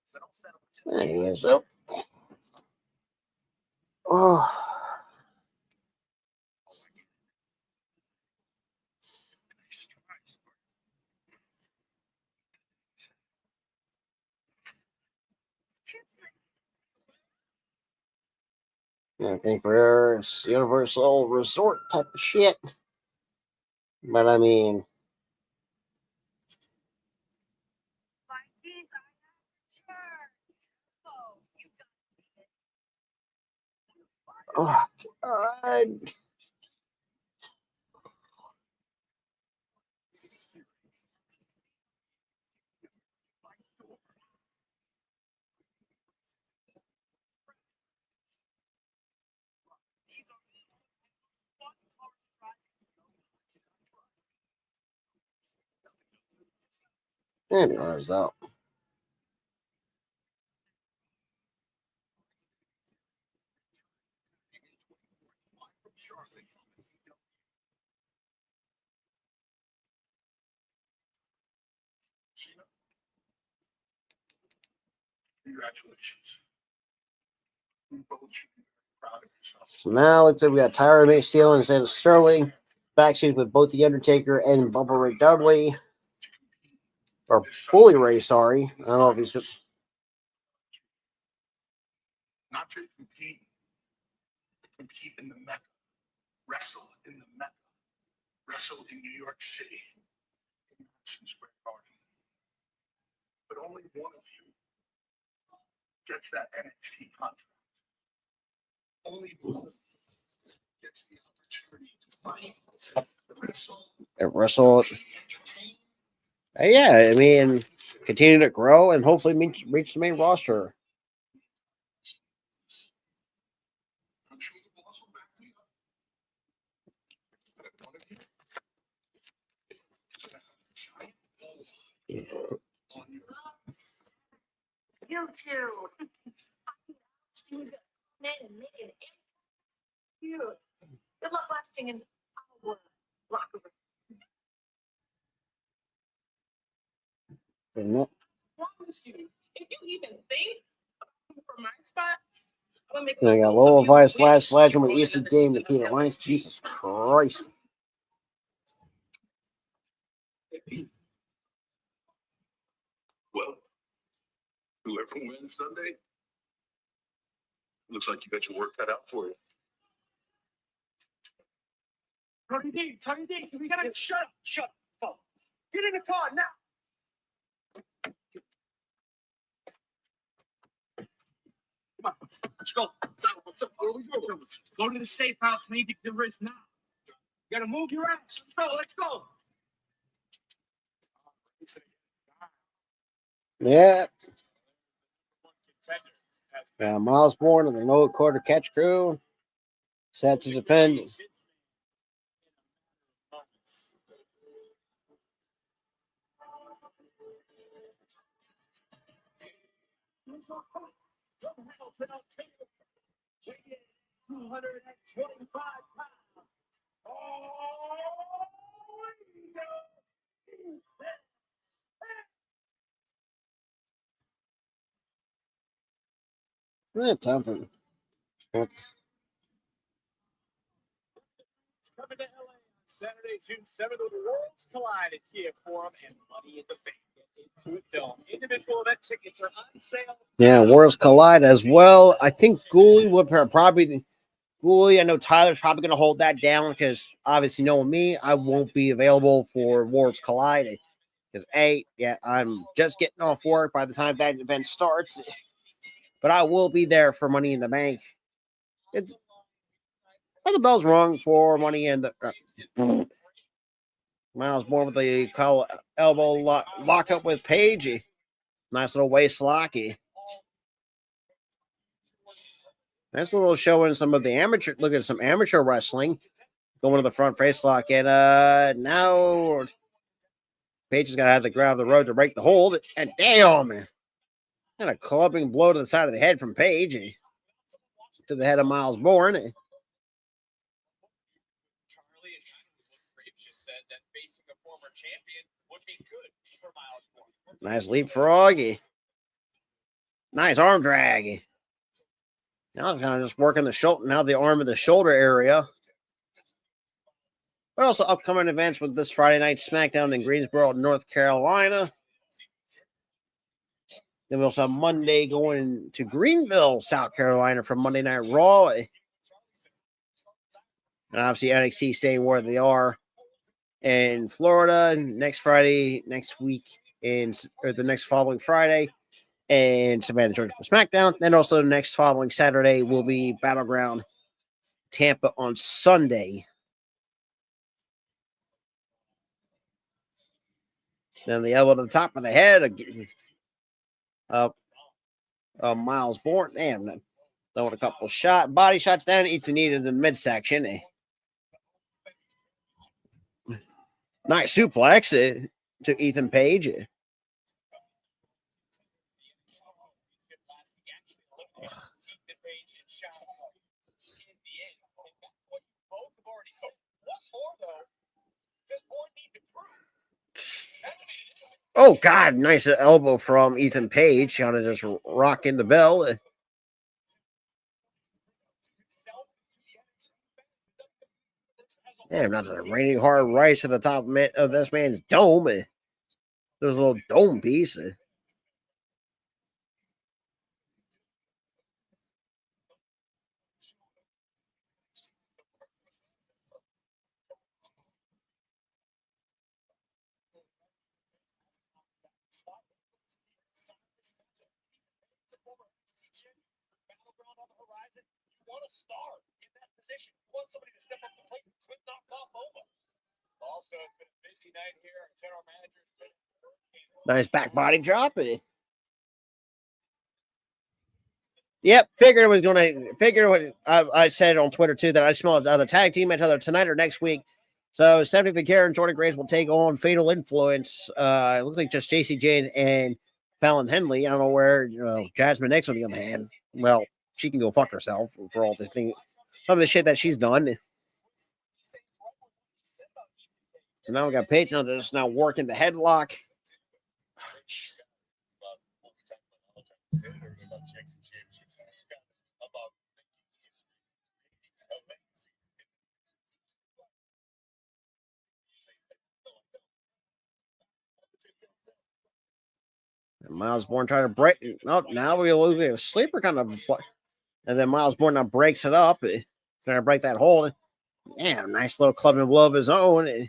So don't settle for just Anyways, so. Oh. I think for Universal Resort type of shit. But I mean, oh god. Anyways, though. Congratulations. We both should be proud of yourself. So now looks like we got Tyra May Steele instead of Sterling. Backstage with both The Undertaker and Bubba Ray Dudley. Or Bully Ray, sorry. I don't know if he's. Not to compete in the Mecca, wrestle in the Mecca, wrestle in New York City, in Madison Square Garden. But only one of you gets that NXT contract. Only one of you gets the opportunity to fight, Wrestle. Yeah, I mean, continue to grow and hopefully reach the main roster. I'm sure the boss will back me up. But one of you is going to have a giant bullseye on your. You too. She's gonna come in and make an impact. Cute. Good luck lasting in our locker room. Isn't it? Promise you, If you even think from my spot, I'm gonna make We got Lower Vice slash Legend with Easton Dame, Nikita Lyons. Jesus Christ. Well, whoever wins Sunday, looks like you got your work cut out for you. Tony D, we gotta shut up. Get in the car now. Come on, let's go. What's up? Where we go? Go to the safe house. We need to get rid now. You gotta move your ass. Let's go. Yeah. Miles Bourne and the No Quarter Catch Crew set to defend. Time for It's coming to LA on Saturday, June 7th, with the Worlds Collide at Kia Forum and Money in the Bank. Get into it, Dome. Individual event tickets are on sale. Yeah, Worlds Collide as well. I think Ghoulie would probably. Ghoulie, I know Tyler's probably going to hold that down because obviously, knowing me, I won't be available for Worlds Collide because I'm just getting off work by the time that event starts. But I will be there for Money in the Bank. The bell's rung for Money in the. Miles Bourne with the elbow lock up with Paige. Nice little waist locky. Nice little showing some of the amateur. Look at some amateur wrestling. Going to the front face lock. And now Paige is going to have to grab the road to break the hold. And damn, man. And a clubbing blow to the side of the head from Paige. To the head of Miles Bourne. Charlie and just said that facing a former champion would be good for Miles Bourne. Nice leapfrog. Nice arm drag. Now it's kind of just working the shoulder. Now the arm of the shoulder area. But also upcoming events with this Friday night SmackDown in Greensboro, North Carolina. Then we also have Monday going to Greenville, South Carolina for Monday Night Raw. And obviously NXT staying where they are in Florida next Friday, next week, or the next following Friday. And Savannah, Georgia for SmackDown. Then also next following Saturday will be Battleground Tampa on Sunday. Then the elbow to the top of the head. Miles Bourne. Damn, throwing a couple body shots down. Eats a knee to the midsection. Nice suplex to Ethan Page. Oh, God. Nice elbow from Ethan Page. Kind of just rocking the bell. Damn, not a raining hard right to the top of this man's dome. There's a little dome piece. Star in that position. You want somebody to step up the plate and could not knock over. Also, it's been a busy night here. General manager's been nice back body drop. Yep, figured it was going to figure. I said on Twitter too that I smelled either tag team match either tonight or next week. So Stephanie McCarron and Jordan Grace will take on Fatal Influence. It looks like just JC Jane and Fallon Henley. I don't know where Jasmine Nix on the other hand. Well, she can go fuck herself for all this thing. Some of the shit that she's done. So now we got Paige now just now working the headlock. Miles Bourne trying to break. Oh, now we're looking at a sleeper kind of. And then Miles Bourne now breaks it up. Trying to break that hold. Damn, nice little club and blow of his own.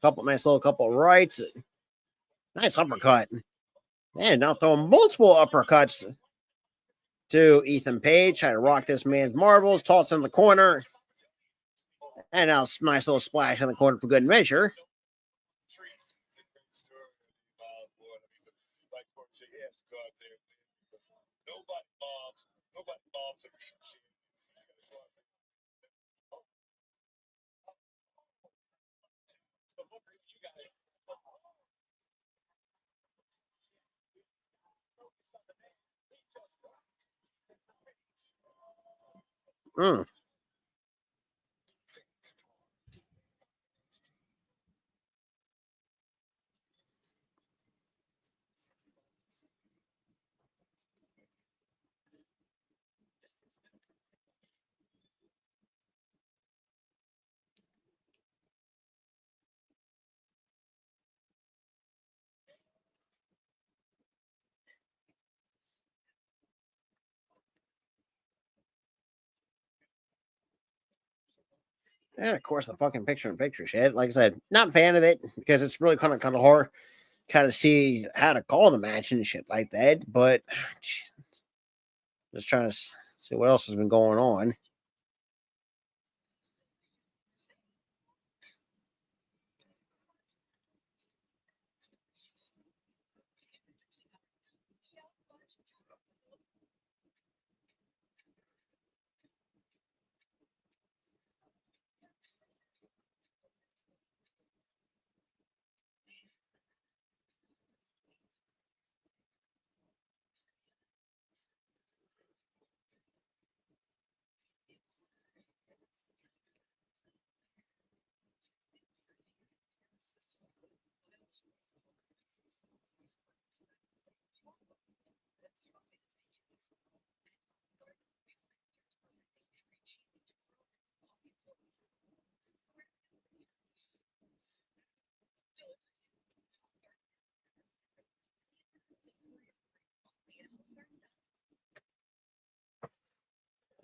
Nice little couple of rights. Nice uppercut. And now throwing multiple uppercuts to Ethan Page. Trying to rock this man's marbles. Toss in the corner. And now nice little splash in the corner for good measure. It's a great story, Miles Bourne. I mean, like Court said, he has to go out there and win because nobody bombs a beat champion. You gotta go out there. Mm. And of course, the fucking picture-in-picture shit. Like I said, not a fan of it because it's really kind of hard, kind of see how to call the match and shit like that. But just trying to see what else has been going on.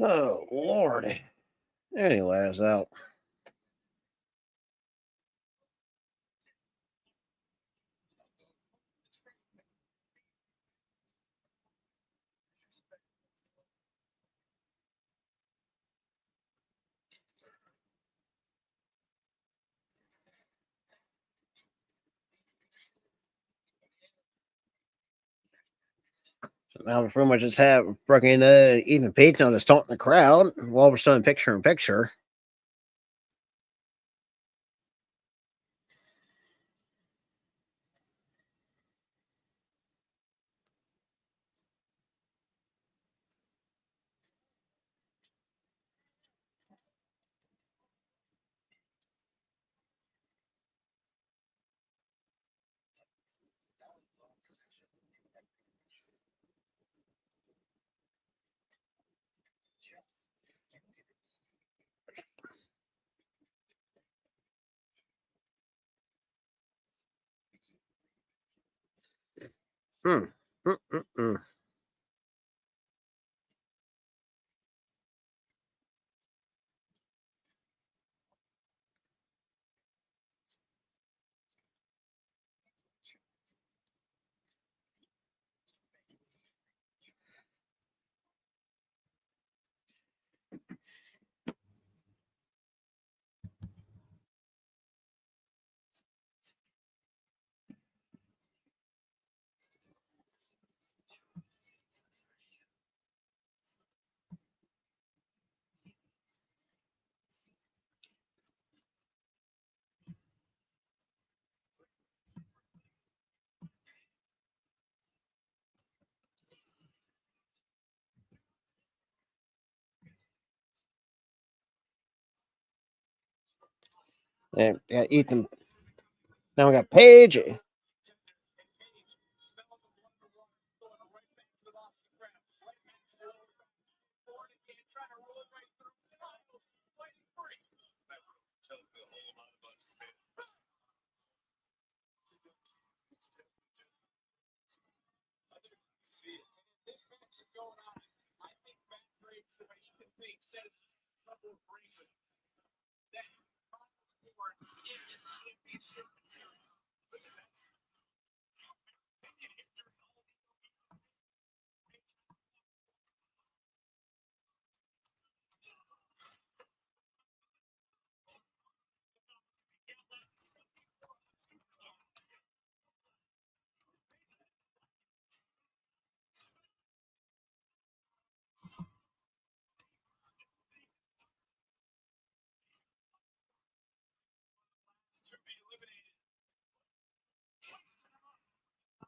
Oh Lord. Anyway, I was out. So now we pretty much just have fucking Ethan Page now just taunting the crowd while we're still in picture-in-picture. Hmm. Mm-mm-mm. And yeah, Ethan. Now we got Page.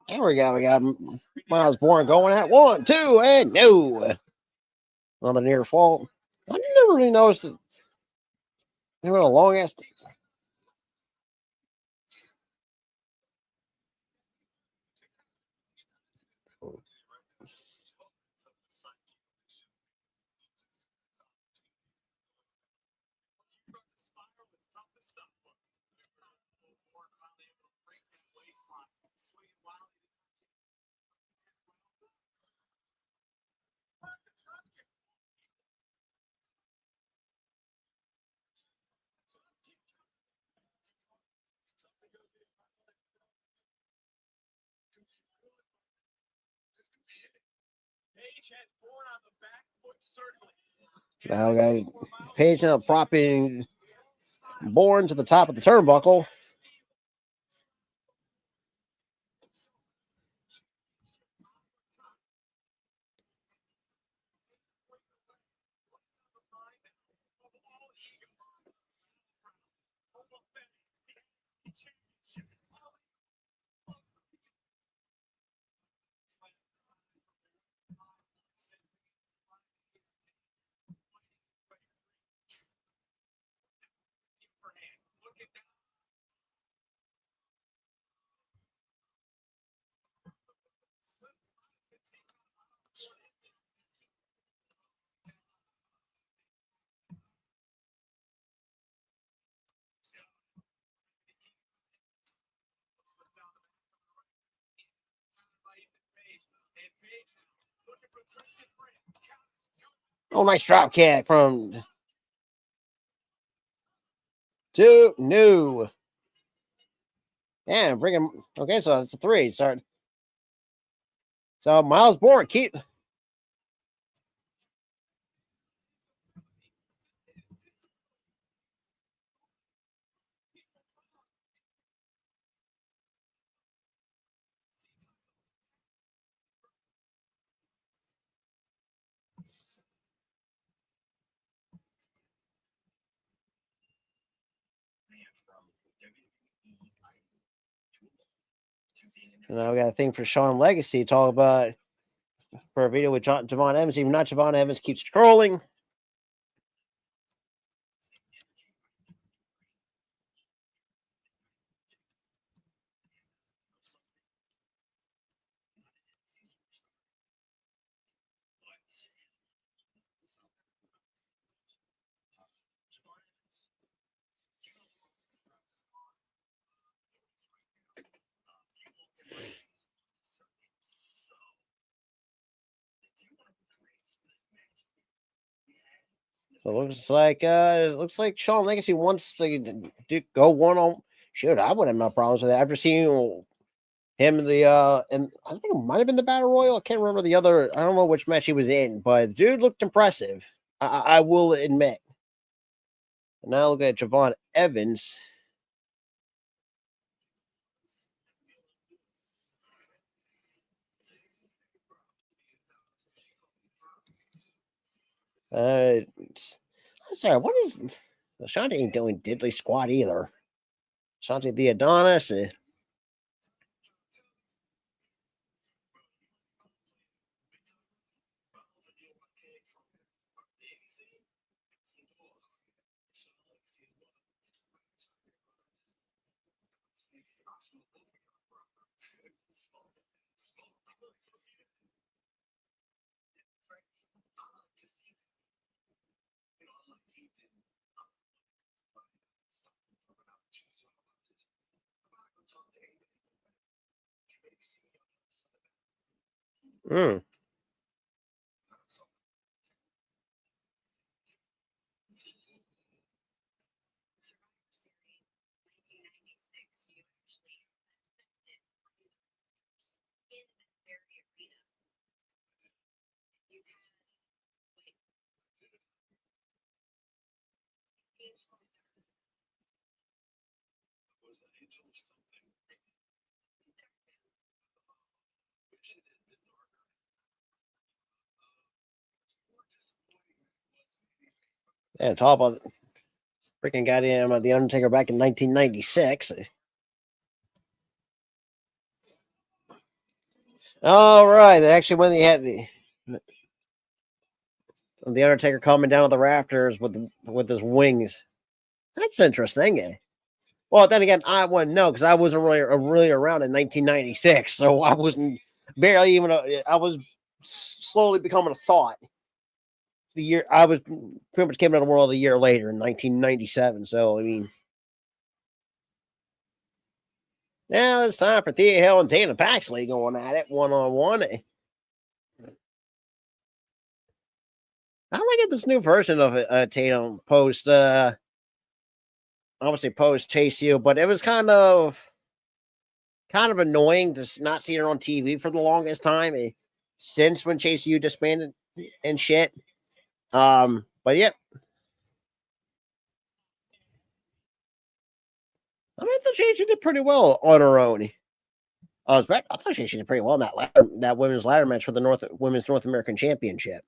There we go. We got Miles Bourne going at 1, 2, and no. Another near fault. I never really noticed that they were a long ass. Now we got Page now propping Bourne to the top of the turnbuckle. Oh, nice drop kick from two new. Yeah, bring him. Okay, so it's a 3. Start. So Miles Bourne keep. And now we got a thing for Sean Legacy. Talk about for a video with Javon Evans. Even not Javon Evans keeps scrolling. So it looks like Sean Legacy wants to go one on. Shoot, I wouldn't have no problems with that. After seeing him in the and I think it might have been the Battle Royal. I can't remember the other. I don't know which match he was in, but the dude looked impressive. I will admit. And now look at Javon Evans. Sorry, what is Shanti ain't doing diddly squat either. Shanti the Adonis. Yeah, talk about freaking goddamn The Undertaker back in 1996. All right, they actually when they had the Undertaker coming down to the rafters with his wings. That's interesting. Well, then again, I wouldn't know because I wasn't really around in 1996, so I wasn't barely even. I was slowly becoming a thought. The year I was pretty much came into the world a year later in 1997. So I mean, now it's time for Thea Hill and Dana Paxley going at it 1-on-1. I like it this new version of Tatum post. Obviously post Chase U, but it was kind of annoying to not see her on TV for the longest time since when Chase U disbanded and shit. But yeah, I mean, I thought she did pretty well on her own. I thought she did pretty well in that women's ladder match for the women's North American Championship.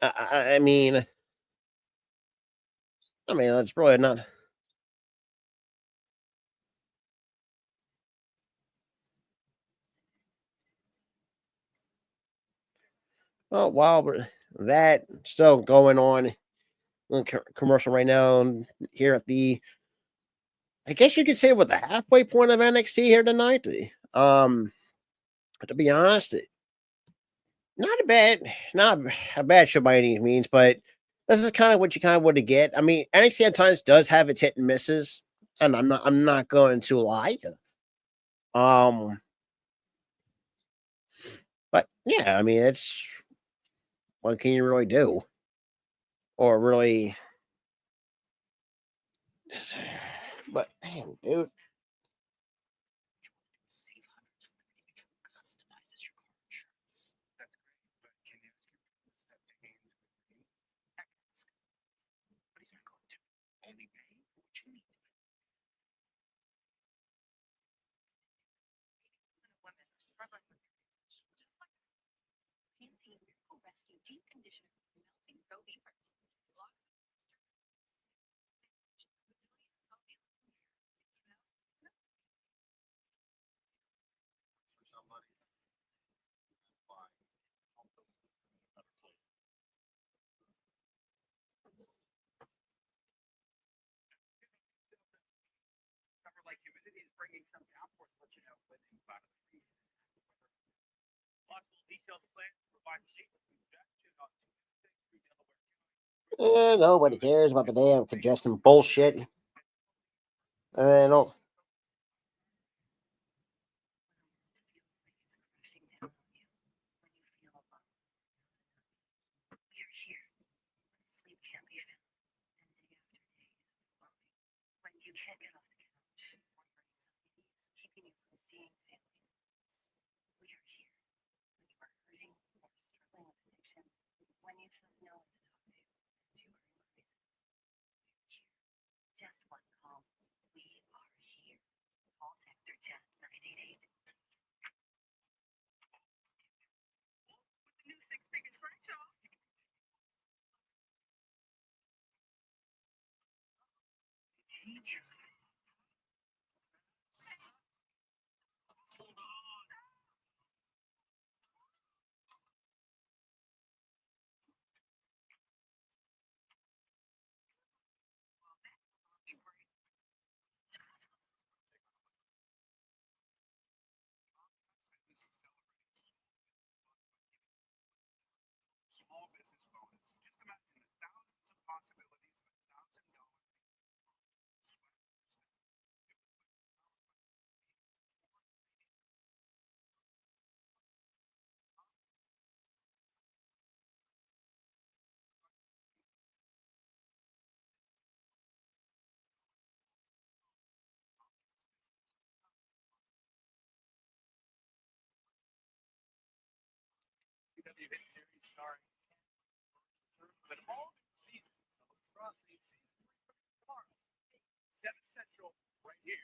I mean, that's probably not. Oh, while that still going on, commercial right now here at I guess you could say with the halfway point of NXT here tonight. To be honest, not a bad show by any means, but this is kind of what you kind of want to get. I mean, NXT at times does have its hit and misses, and I'm not going to lie. Um, but yeah, I mean, it's what can you really do, or really? But man, dude, That's great, but can you ask your people to step their hands with me? Heck, but he's not going to. Only pay for what you need. Women are struggling with their image, just like Pantene Miracle Rescue Deep Conditioner Melting Pro Beaver. For somebody, why? Help them be a better player. Summer like humidity is bringing some downforce, but you know, when they move out of the freeze. Possible detailed plan to provide shape of congestion on 206 through Delaware County. nobody cares about the damn congestion bullshit. And You're here when sleep can't be found, and day after day of floating. When you can't get off the couch, or your anxiety is keeping you from seeing family members. We are here when you are hurting or struggling with addiction, when you have no one to talk to, and you are in crisis. We're here. Just one call. We are here. Call, text, or chat 988. With the new six-figure scratch off. Small business bonus. Just imagine the thousands of possibilities of $1,000. CW hit series starring but all new season. So let's cross season 3 tomorrow. 7 Central, right here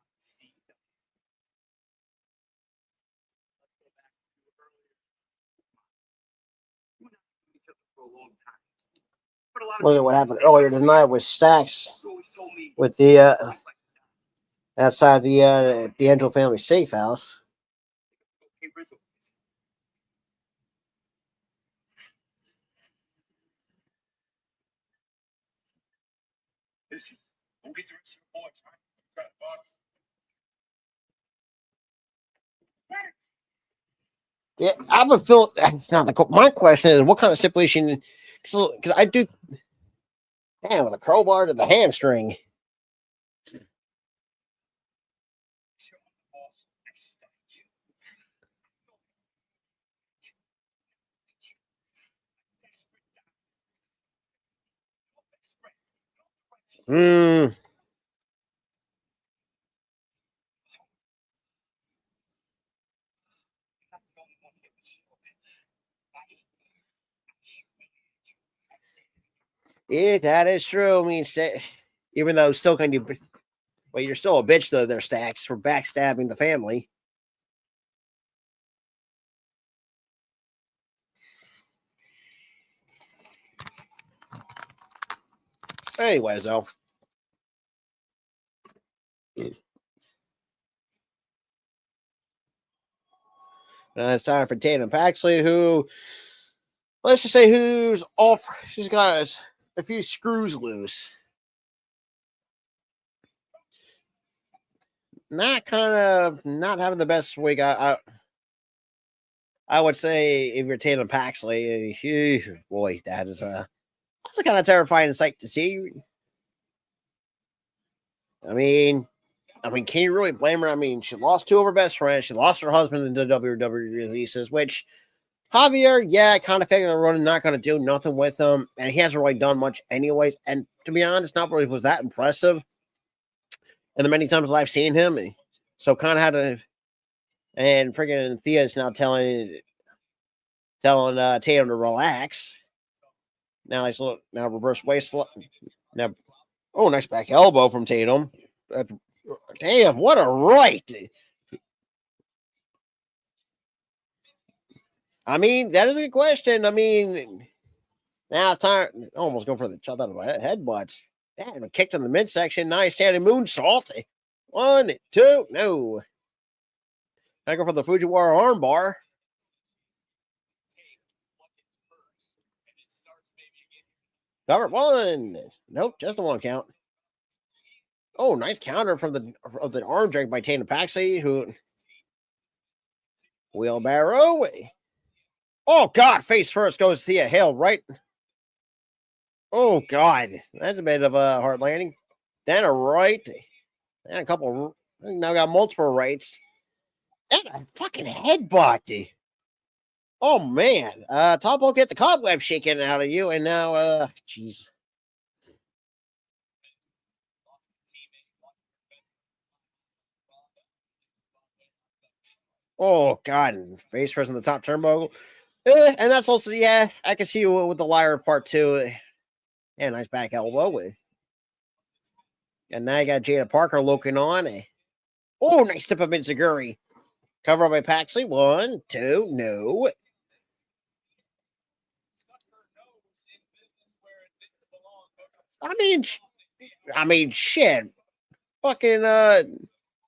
on CW. Let's go back to earlier. You and I have known each other for a long time. Look at what happened earlier tonight with Stacks with the outside the Angel family safe house. Yeah, I would feel that's not the. My question is, what kind of stipulation? Because I do, damn, with a crowbar to the hamstring. Hmm. Yeah, that is true. I mean, even though still kind of, well, you're still a bitch though. They're Stacks for backstabbing the family. Anyways, though. It's time for Tatum Paxley, who, let's just say, who's off. She's got a few screws loose. Not having the best week. I would say if you're Tatum Paxley, boy, that's a kind of terrifying sight to see. I mean, can you really blame her? I mean, she lost two of her best friends. She lost her husband in the WWE releases, which Javier, yeah, kind of figured the run, not going to do nothing with him, and he hasn't really done much anyways. And to be honest, not really was that impressive. And the many times I've seen him, so kind of had to. And freaking Thea is now telling Tatum to relax. Now nice little now reverse waist. Now, oh, nice back elbow from Tatum. Damn, what a right! I mean, that is a good question. I mean, now it's time. Almost going for the shot out of my headbutts. Damn, kicked in the midsection. Nice standing moonsault. 1, 2, no. I go for the Fujiwara armbar. Cover 1. Nope, just the 1 count. Oh, nice counter from the arm drag by Tatum Paxley, who wheelbarrow. Oh God, face first goes Thea Hale, right? Oh God, that's a bit of a hard landing. Then a right, and a couple. Now got multiple rights, and a fucking headbutt. Oh man, top will get the cobweb shaken out of you, and now, jeez. Oh God, face first in the top turnbuckle. And that's also, yeah, I can see you with the liar part 2. Yeah, nice back elbow. And now you got Jada Parker looking on. Oh, nice tip of Mitsuguri. Cover by Paxley. 1, 2, no. I mean, shit. Fucking,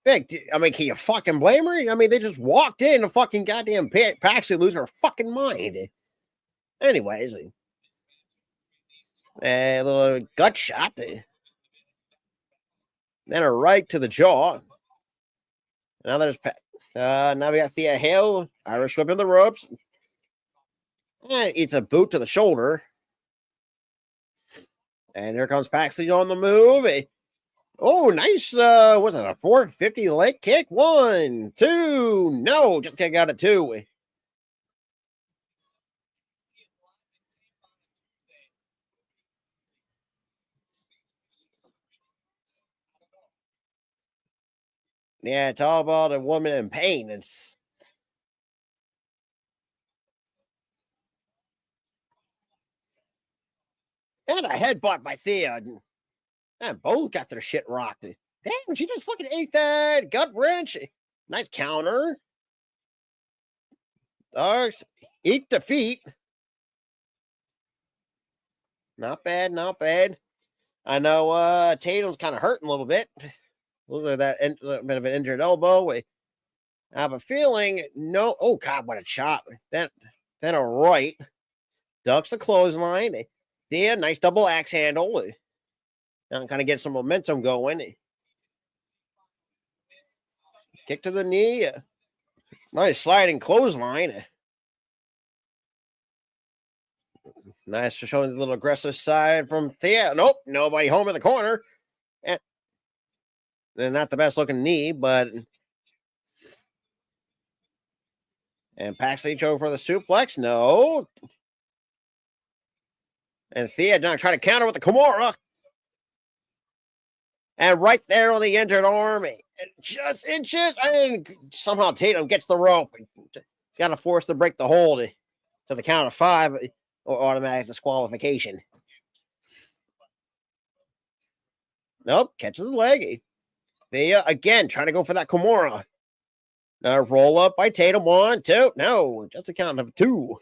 Vic, I mean, can you fucking blame her? I mean, they just walked in to fucking goddamn Paxley losing her fucking mind. Anyways, a little gut shot. Then a right to the jaw. Now there's now we got Thea Hale, Irish whip in the ropes. And it's a boot to the shoulder. And here comes Paxley on the move. Oh, nice. Was it a 450 leg kick? 1, 2. No, just kick out of 2. Yeah, it's all about a woman in pain. And a headbutt by Thea. And both got their shit rocked. Damn, she just fucking ate that gut wrench. Nice counter. Darks, eat defeat. Not bad, not bad. I know Tatum's kind of hurting a little bit. A little bit of that, little bit of an injured elbow. I have a feeling, no. Oh, God, what a chop. Then a right. Ducks the clothesline. There, nice double axe handle. Now kind of get some momentum going. Kick to the knee. Nice sliding clothesline. Nice showing the little aggressive side from Thea. Nope, nobody home in the corner. And not the best looking knee, but. And Paxley over for the suplex. No. And Thea now trying to counter with the Kimura. And right there on the injured arm, just inches, and somehow Tatum gets the rope. He's got to force to break the hold to the count of 5 or automatic disqualification. Nope, catches the leg. Thea again trying to go for that Kimura. Now roll up by Tatum. 1, 2. No, just a count of 2.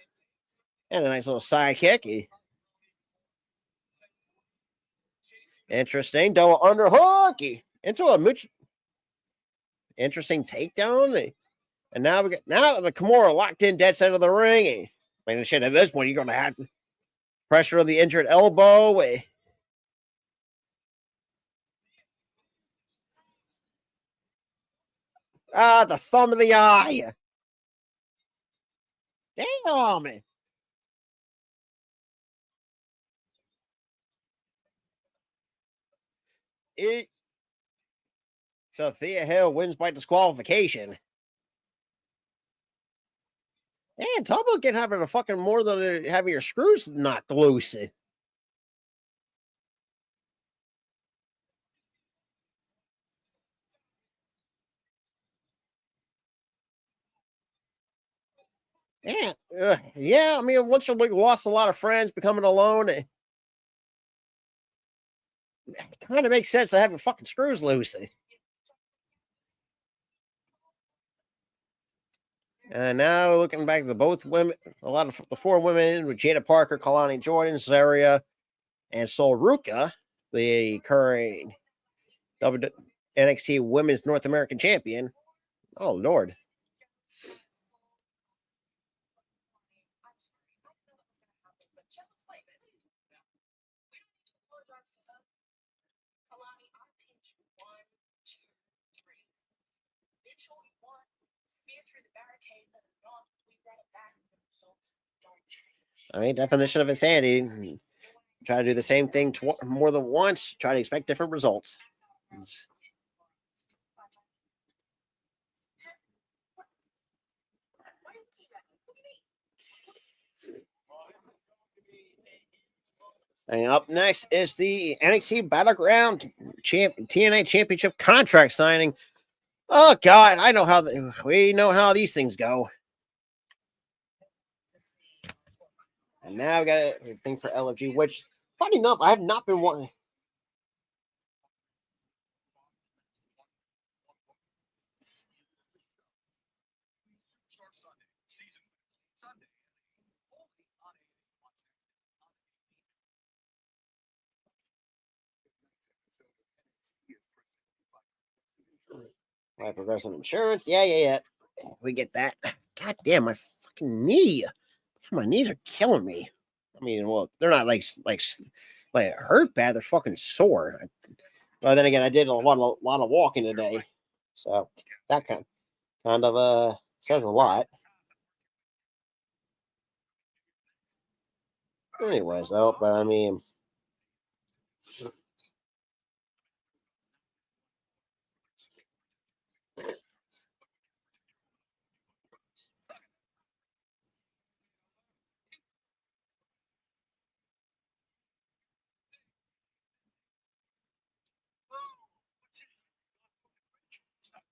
And a nice little side kick. Interesting. Double underhook into a interesting takedown. And now the Kimura locked in dead center of the ring. I mean, shit, at this point, you're going to have to pressure of the injured elbow. The thumb of the eye. Damn. So Thea Hill wins by disqualification. And talk about getting having a fucking more than having your screws knocked loose. Yeah. I mean, once you lost a lot of friends, becoming alone, it kind of makes sense to have your fucking screws loose. And now looking back at both women, a lot of the 4 women with Jada Parker, Kalani Jordan, Zaria, and Sol Ruka, the current NXT Women's North American Champion. Oh, Lord. I mean, definition of insanity. Try to do the same thing more than once. Try to expect different results. And up next is the NXT Battleground TNA Championship contract signing. Oh God, I know how we know how these things go. And now we got a thing for LFG, which funny enough, I have not been wanting. Right, Progressive Insurance. Yeah. We get that. God damn, my fucking knee. My knees are killing me. I mean, well, they're not like hurt bad. They're fucking sore. But then again, I did a lot of walking today, so that kind of says a lot. Anyways, though, but I mean.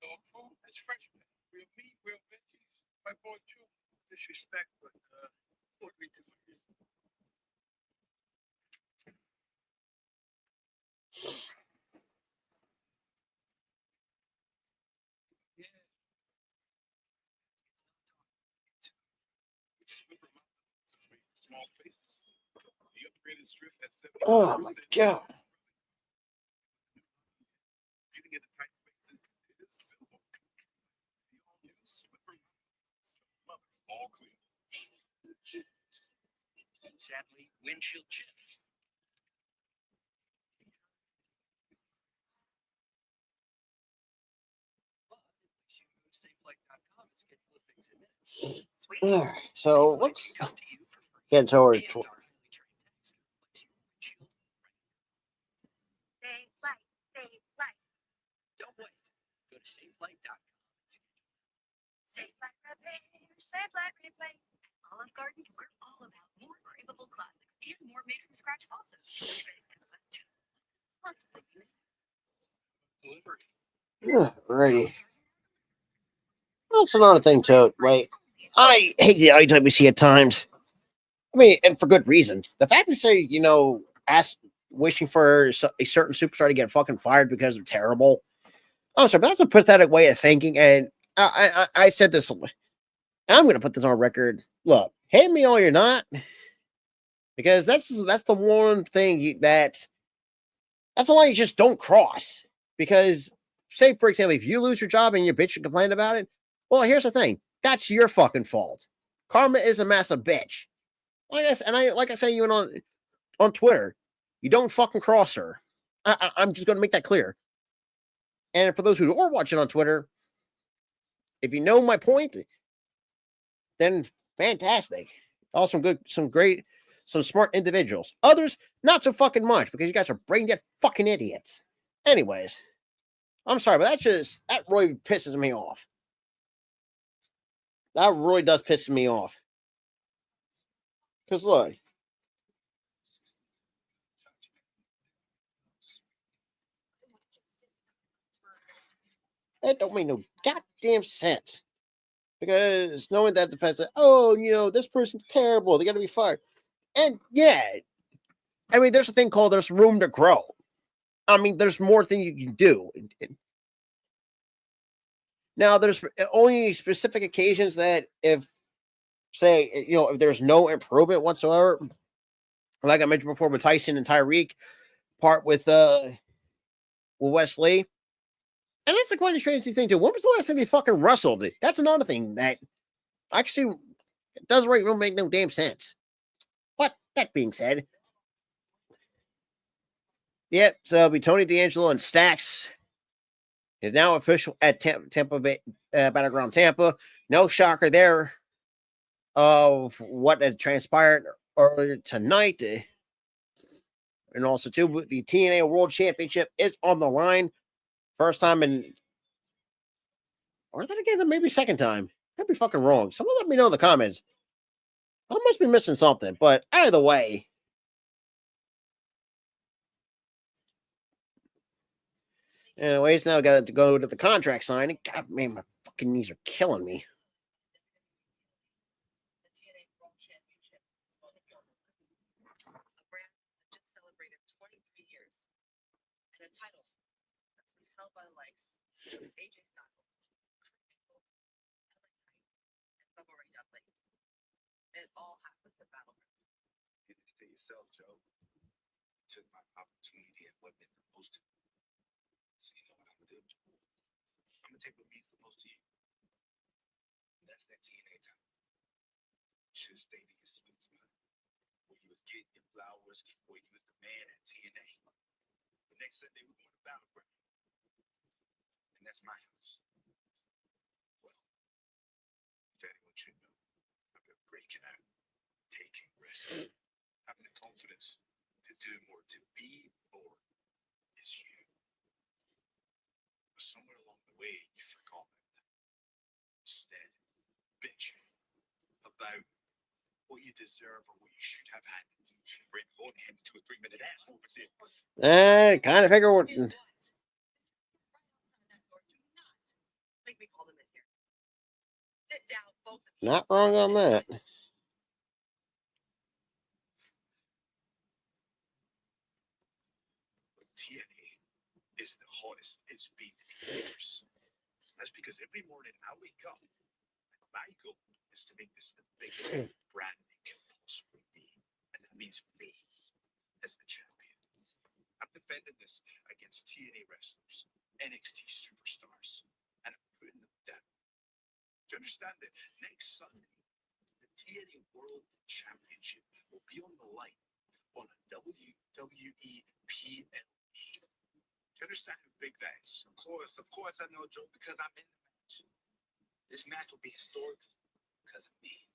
Dog food, it's fresh, man. Real meat, real veggies. My boy, too. Disrespect, but what we do. Yeah. Small faces. The upgraded strip has Oh my god. Getting into tight spaces is simple. The all-new slipper all clean. Sadly, windshield chips. But if you go to SafeLight.com and schedule a fix in minutes. Sweet. All right, so let's Come to you for free. get toward. And our highly trained techs can replace your windshield right now. Save light. Don't wait. Go to SafeLight.com and schedule. Save light repair. Save light replay. At Olive Garden, we're all about more craveable classics and more made from scratch sauces. You ready for the question? Plus, Delivery. Ready. That's another thing too. Like, I hate the item we see at times. I mean, and for good reason. The fact that say, wishing for a certain superstar to get fucking fired because they're terrible. I'm sorry, but that's a pathetic way of thinking. And I said this. I'm going to put this on record. Look, hate me all you're not, because that's the one thing that's the line you just don't cross. Because, say for example, if you lose your job and you bitch and complain about it, well, here's the thing: that's your fucking fault. Karma is a massive bitch. Like I said, even on Twitter, you don't fucking cross her. I'm just going to make that clear. And for those who are watching on Twitter, if you know my point, then fantastic. All some great, some smart individuals. Others, not so fucking much, because you guys are brain dead fucking idiots. Anyways, I'm sorry, but that really pisses me off. That really does piss me off. Because look, that don't make no goddamn sense. Because knowing that the fact that, this person's terrible, they got to be fired. And yeah, I mean, there's a thing called there's room to grow. I mean, there's more things you can do. Now, there's only specific occasions that if there's no improvement whatsoever, like I mentioned before with Tyson and Tyreek, part with Wesley. And that's the quite a crazy thing too. When was the last time they fucking wrestled? That's another thing that actually doesn't make no damn sense. But that being said, yep. So it'll be Tony D'Angelo and Stax is now official at Tampa Bay Battleground Tampa. No shocker there of what has transpired earlier tonight. And also too, the TNA World Championship is on the line. First time in, or then again, maybe second time. Could be fucking wrong. Someone let me know in the comments. I must be missing something. But either way, anyways, now I got to go to the contract signing. God, man, my fucking knees are killing me. The TNA World Championship is on the field. A brand that just celebrated 23 years. And a title that's been held by the likes of AJ Styles, Kurt Angle, LA Knight, and Bubba Ray Dudley. It all happens at Battleground. Get this to yourself, Joe. You took my opportunity and what meant the most to me. So you know what I'm gonna do? I'm gonna take what means the most to you. And that's that TNA time. Should have stayed in your sweet spot. Where you was getting your flowers, where you was the man at TNA. The next Sunday we're going to Battleground. And that's my house. Well, if anyone should know, I've been breaking out, taking risks, having the confidence to do more, to be more is you. But somewhere along the way, you forgot that. Instead, bitching about what you deserve or what you should have had. Rick won't hand to a 3-minute ad. What was it? Kind of figure what. Do what? Right outside that door. Do not make me call them in here. Sit down, both of you. Not wrong on that. TNA is the hottest it's been in years. That's because every morning I wake up and my goal is to make this the biggest brand it can possibly be. And that means is me as the champion. I'm defending this against TNA wrestlers, NXT superstars, and I'm putting them down. Do you understand that next Sunday, the TNA World Championship will be on the line on a WWE PLE? Do you understand how big that is? Of course I know, Joe, because I'm in the match. This match will be historic because of me.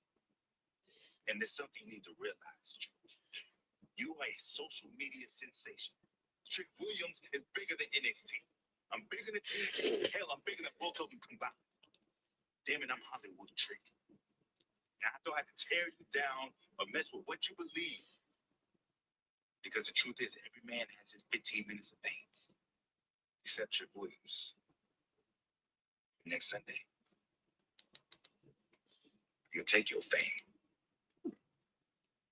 And there's something you need to realize, Joe. You are a social media sensation. Trick Williams is bigger than NXT. I'm bigger than TNA. Hell, I'm bigger than both of them combined. Damn it, I'm Hollywood Trick. Now, I don't have to tear you down or mess with what you believe. Because the truth is, every man has his 15 minutes of fame. Except Trick Williams. Next Sunday, I'm going to take your fame. I'm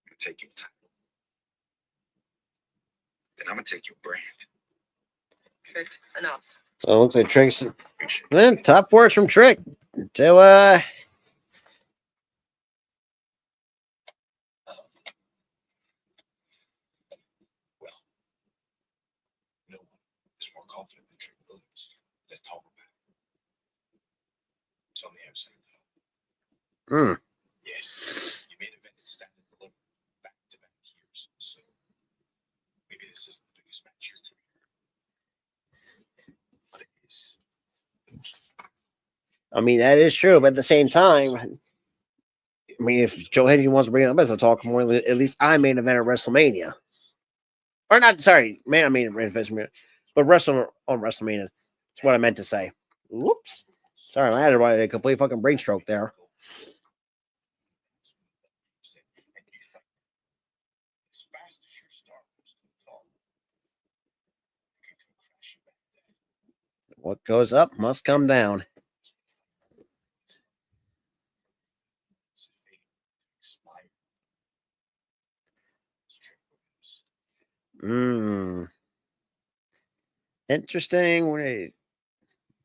going to take your title. And I'm going to take your brand. Trick, enough. So it looks like Trick's top words from Trick to Well, no one is more confident than Trick Williams. Let's talk about it. It's on the outside, though. Yes, you made event and stand and deliver back-to-back years. So maybe this isn't the biggest match of your career. But it is the most. I mean, that is true, but at the same time, I mean, if Joe Hendry wants to bring it up as a talk more, at least I main event at WrestleMania. Or not, sorry, I mean WrestleMania, but wrestle on WrestleMania. That's what I meant to say. Whoops. Sorry, I had a complete fucking brain stroke there. As fast as your star goes to the top, it can come crashing back down. What goes up must come down. Interesting. When they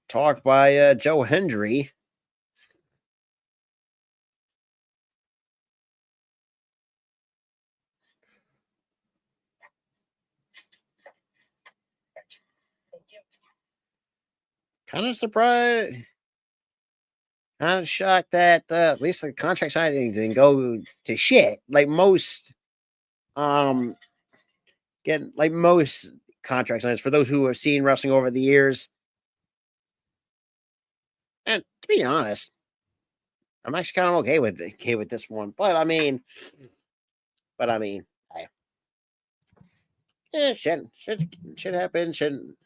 talked by Joe Hendry. Kind of surprised. Kind of shocked that at least the contract signing didn't go to shit like most most contract signings for those who have seen wrestling over the years. And to be honest, I'm actually kind of okay with this one. But I mean, hey. Yeah, shit happen. Shouldn't.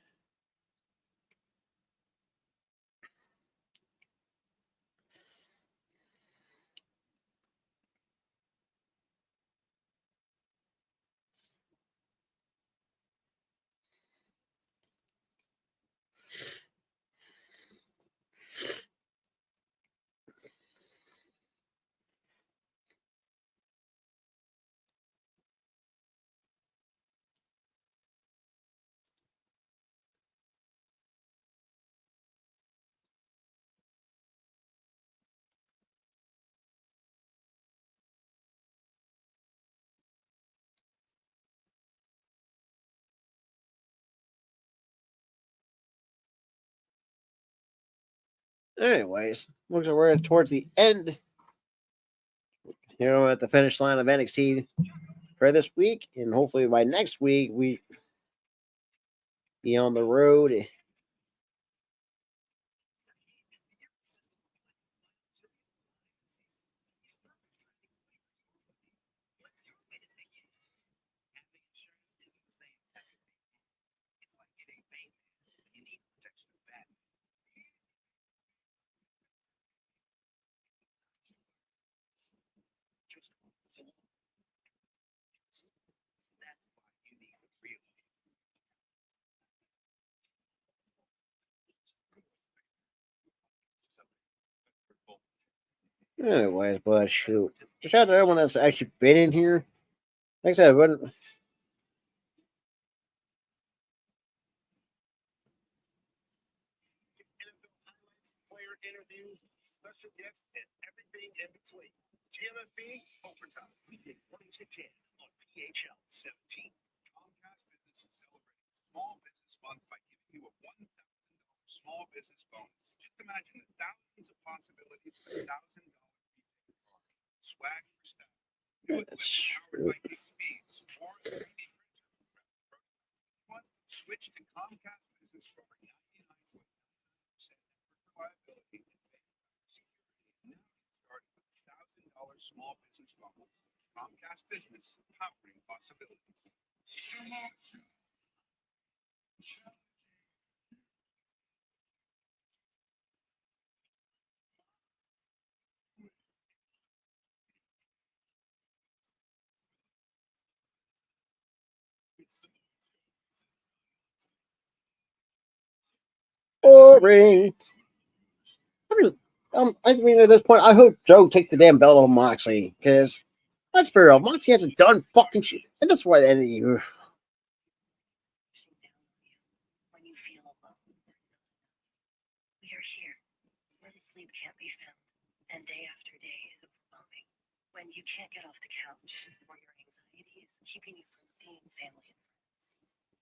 Anyways, looks like we're towards the end. At the finish line of NXT for this week, and hopefully by next week we be on the road. Anyways, but shoot. Shout out to everyone that's actually been in here. Like I said, when Player interviews, special guests, and everything in between. GMFB Overtime. We get 1 to 10 on THL 17. Comcast Business is celebrating Small Business Month by giving you a $1,000 small business bonus. Just imagine the thousands of possibilities for $1,000 rebate card. Swag for staff. New equipment powered by Gig Speeds or 3D printer. Switch to Comcast Business for over 99.9% network reliability and security. Now get started with $1,000 small business bonus. Comcast Business, powering possibilities. Boring. I mean, at this point, I hope Joe takes the damn belt off Moxley, because let's be real, Moxley hasn't done fucking shit, and that's why the end of the year. When you feel alone, we are here when sleep can't be found and day after day is overwhelming. When you can't get off the couch or your anxiety is keeping you from seeing family and friends.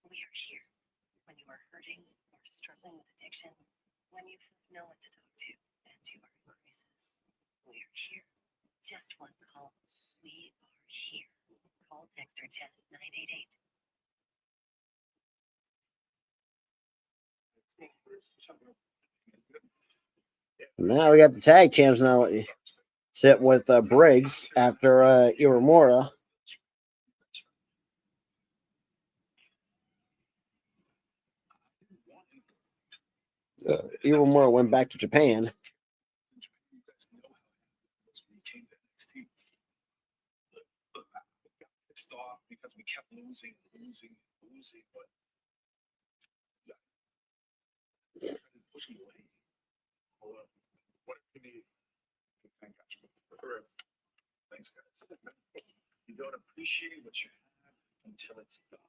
We are here when you are hurting or struggling with addiction, when you have no one to talk to and you are in crisis. We are here. Just one call. We are here. Call, text, or chat 988. Now we got the tag champs now sit with Briggs after Iwamura. Iwamura went back to Japan. Because we kept losing, but pushing away. What do you need? Thank God. Thanks, guys. You don't appreciate what you have until it's gone.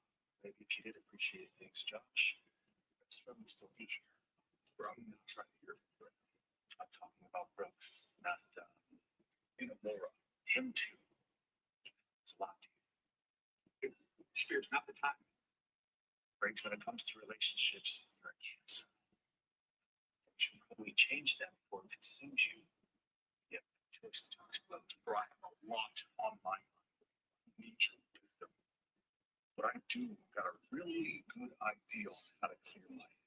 Maybe if you did appreciate things, Josh, your best friend would still be here. Bro, I'm not trying to hear from you. I'm talking about Brooks, not Laura. Him too. It's a lot to you. Spears, not the time. Briggs, when it comes to relationships, you're a cancer. You should probably change that before it consumes you. You have no choice to explode. Bro, I have a lot on my mind. I need your wisdom. But I do got a really good idea on how to clear my head.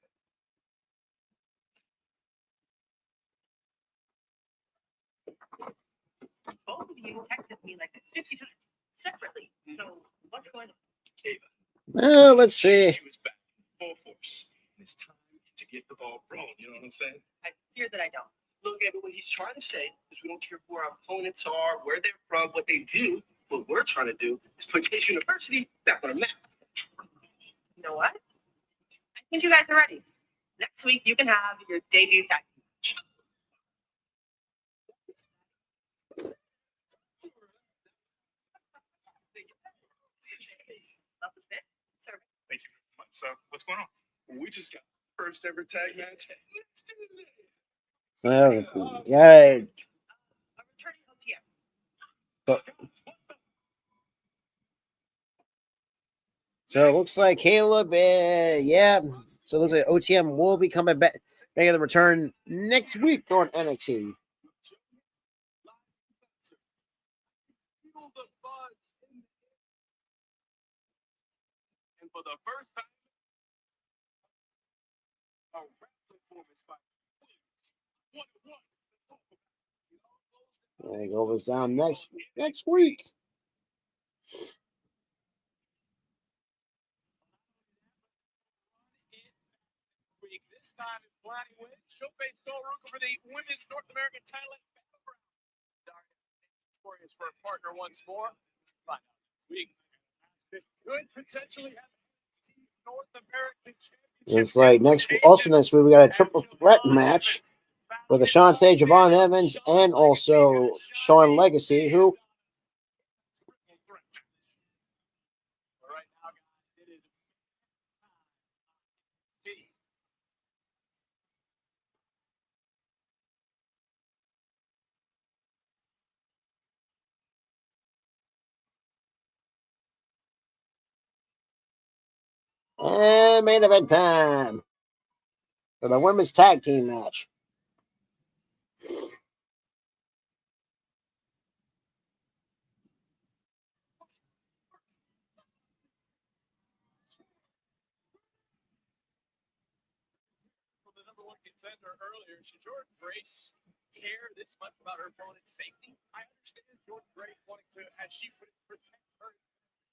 Both of you texted me like 50 times separately. So what's going on? Ava. Well, let's see. She was back in full force. And it's time to get the ball rolling. You know what I'm saying? I fear that I don't. Look, Evan, what he's trying to say is we don't care who our opponents are, where they're from, what they do. What we're trying to do is put Case University back on the map. You know what? I think you guys are ready. Next week, you can have your debut tag team match. Love the fit. Service. Thank you very much. So, what's going on? We just got first ever tag match. Let's do it. Yeah. A returning OTM. So it looks like Caleb, yeah. So it looks like OTM will be coming back, making the return next week on NXT. And for the first time, a rap performance by And it goes down next week. This time it's Blondie wins. She'll face Sol Ruka for the Women's North American title at Battleground. Victorious for a partner once more. Find out this week. Could potentially have North American Championship. Looks like next week we got a triple threat match with Ashante, Javon Evans, and also Sean Legacy, who And main event time for the women's tag team match. From the number one contender earlier, should Jordan Grace care this much about her opponent's safety? I understand Jordan Grace wanting to, as she would protect her.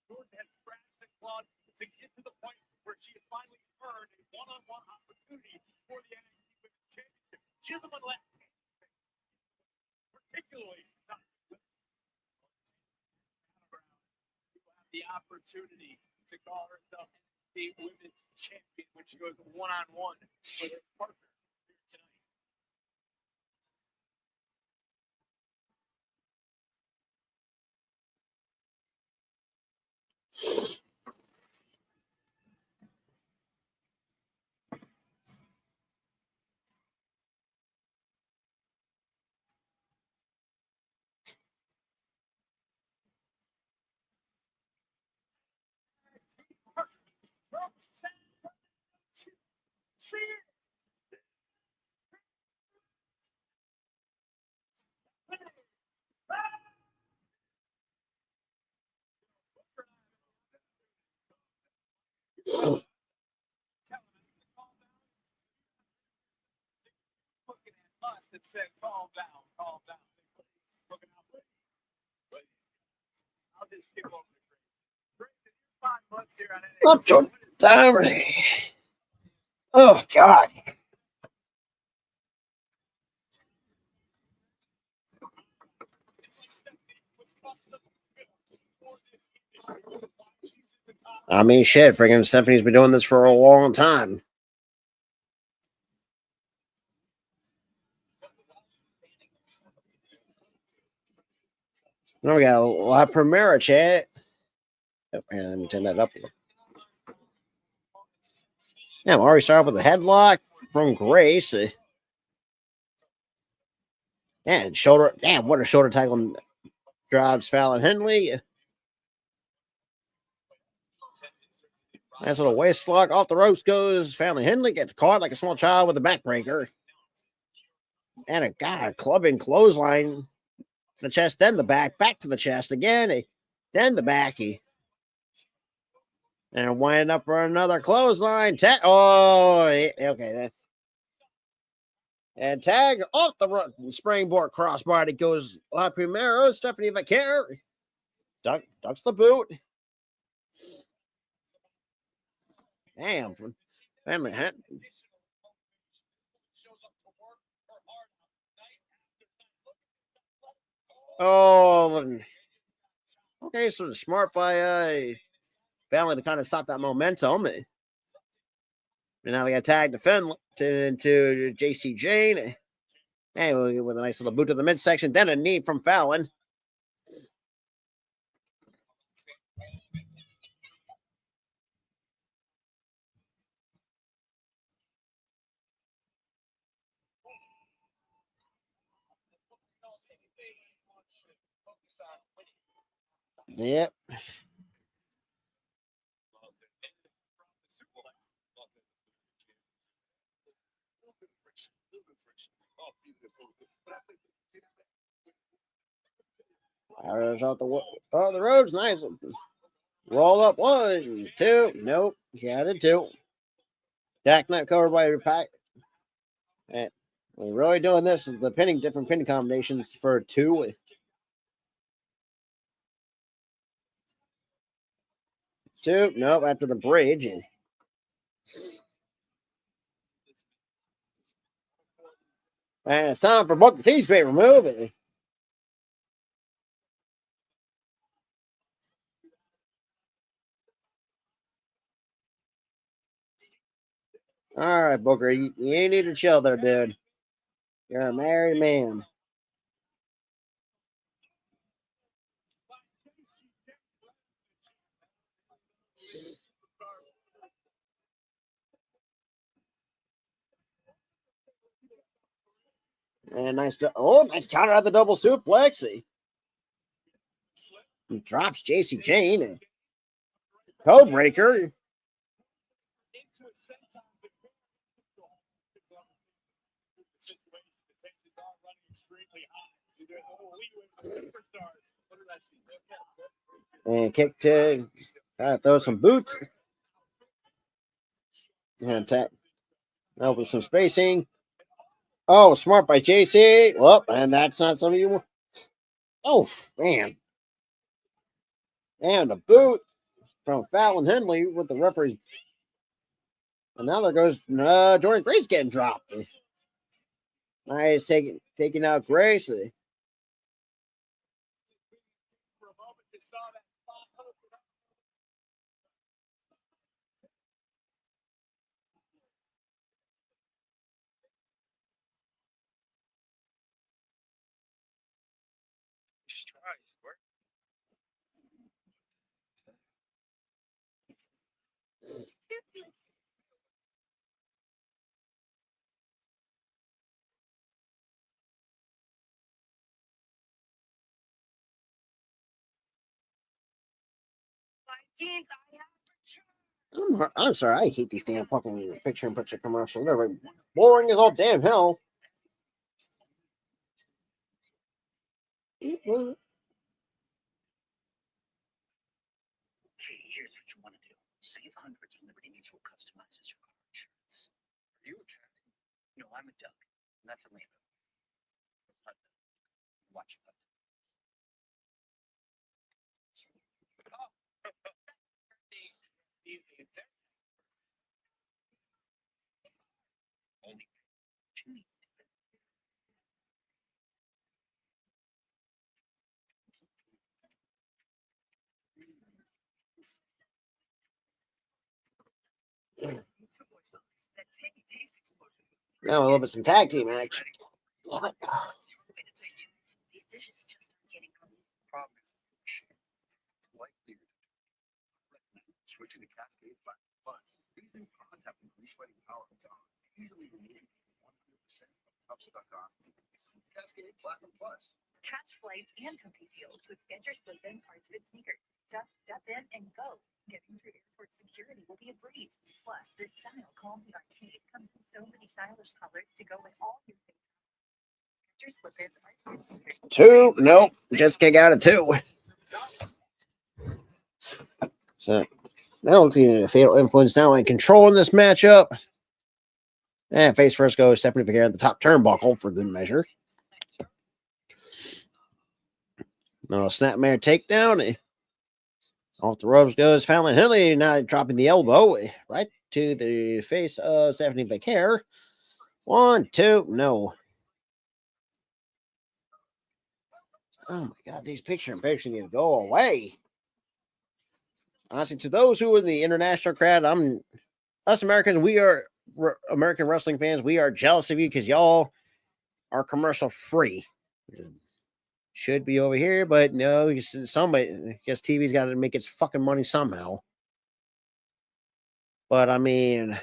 Jordan has scratched and clawed to get to the point where she has finally earned a one-on-one opportunity for the NXT Women's Championship. She doesn't want to let, particularly not who will have the opportunity to call herself NXT Women's Champion when she goes one-on-one with her partner here tonight. Looking at us and said, calm down, calm down. Looking out, please. I'll just skip over the Grace. In your 5 months here on NXT, Up Jordan Downey. Oh, God. it's like Stephanie was custom for this condition. Why she sits atop I mean, shit, freaking Stephanie's been doing this for a long time. Now we got La Primera chat. Oh, here, let me turn that up. Yeah, we already started with a headlock from Grace. And shoulder. Damn, what a shoulder tackle drives Fallon Henley. Nice little waist lock. Off the ropes goes Fallon Henley. Gets caught like a small child with a backbreaker. And a clubbing clothesline. The chest, then the back. Back to the chest again. Then the back. And winding up for another clothesline. Okay. And tag off the springboard crossbody goes La Primero. Stephanie Vaquer ducks the boot. Damn. Family hat. Oh, okay. So smart by Fallon to kind of stop that momentum. And now we got tagged to Finn into JC Jane. And with a nice little boot to the midsection. Then a knee from Fallon. Yep. Fires off the roads. Nice. Roll up 1, 2. Nope. Counted 2. Jackknife covered by your pack. And we're really doing this. The different pinning combinations for 2. Nope. After the bridge. And it's time for Booker T's favorite move. All right, Booker, you ain't need to chill there, dude. You're a married man. And nice counter at the double suplex. He drops JC Jane. Code breaker. Superstars. What did I see? And kick to throw some boots. And tap. Now with some spacing. Oh, smart by JC. Well, and that's not something you want. Oh, man. And a boot from Fallon Henley with the referee's. And now there goes Jordan Grace getting dropped. Nice taking out Grace. For a moment, you saw that spot. Strides, work. Games I have for I'm sorry. I hate these damn fucking picture-in-picture commercials. They're boring as all damn hell. Hey, here's what you want to do. Save hundreds when Liberty Mutual customizes your car insurance. Are you a cat? No, I'm a duck, and that's a rainbow. Watch it. Only two. That tangy taste explosion. Now a little bit some tag team action. Damn it. these dishes just aren't getting cold. Problem is, it's likely switching to Cascade Black Plus. These new pods have the grease-fighting power of God, easily removing 100% of tough stuck on. Cascade Platinum Plus. Catch flights and compete deals with Skechers slip-in parts fit sneakers. Just step in and go. Getting through airport security will be a breeze. Plus, this style called the Arcade comes in so many stylish colors to go with all your favorite. Skechers slip-ins are fit sneakers. Two. Nope. Just kick out of two. So now looking at the fatal influence now and controlling this matchup. And face first goes Stephanie McGarrett at the top turnbuckle for good measure. No snapmare takedown. Off the ropes goes Fallon Henley, now dropping the elbow right to the face of Stephanie McGarrett. 1, 2, no. Oh my God, these picture-in-picture need to go away. Honestly, to those who are in the international crowd, us Americans, we are American wrestling fans. We are jealous of you because y'all are commercial free. Should be over here, but no, somebody, I guess TV's got to make its fucking money somehow. But I mean,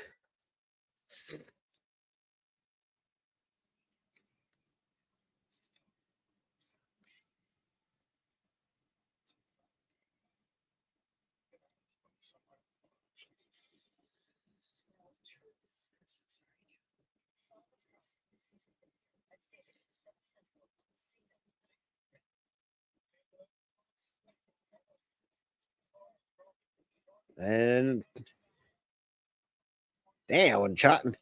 and damn, when chopping,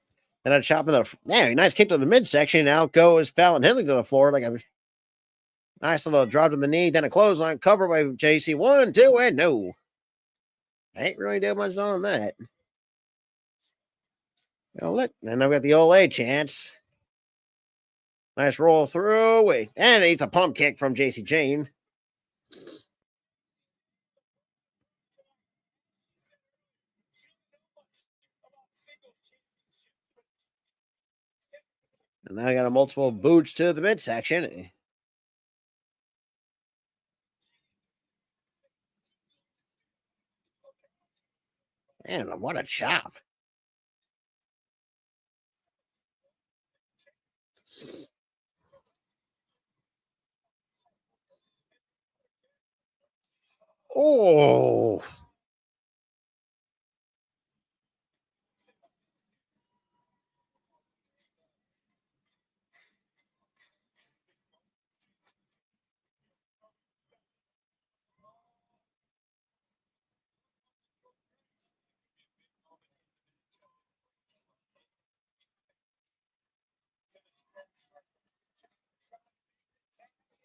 and I'm chopping the nice kick to the midsection. Out goes Fallon Henley to the floor like a nice little drop to the knee, then a clothesline cover by JC. 1, 2, and no. I ain't really doing much on that. And I've got the Ole chance. Nice roll through. And it's a pump kick from JC Jane. And now I got a multiple boots to the midsection. Man, what a chop. Oh.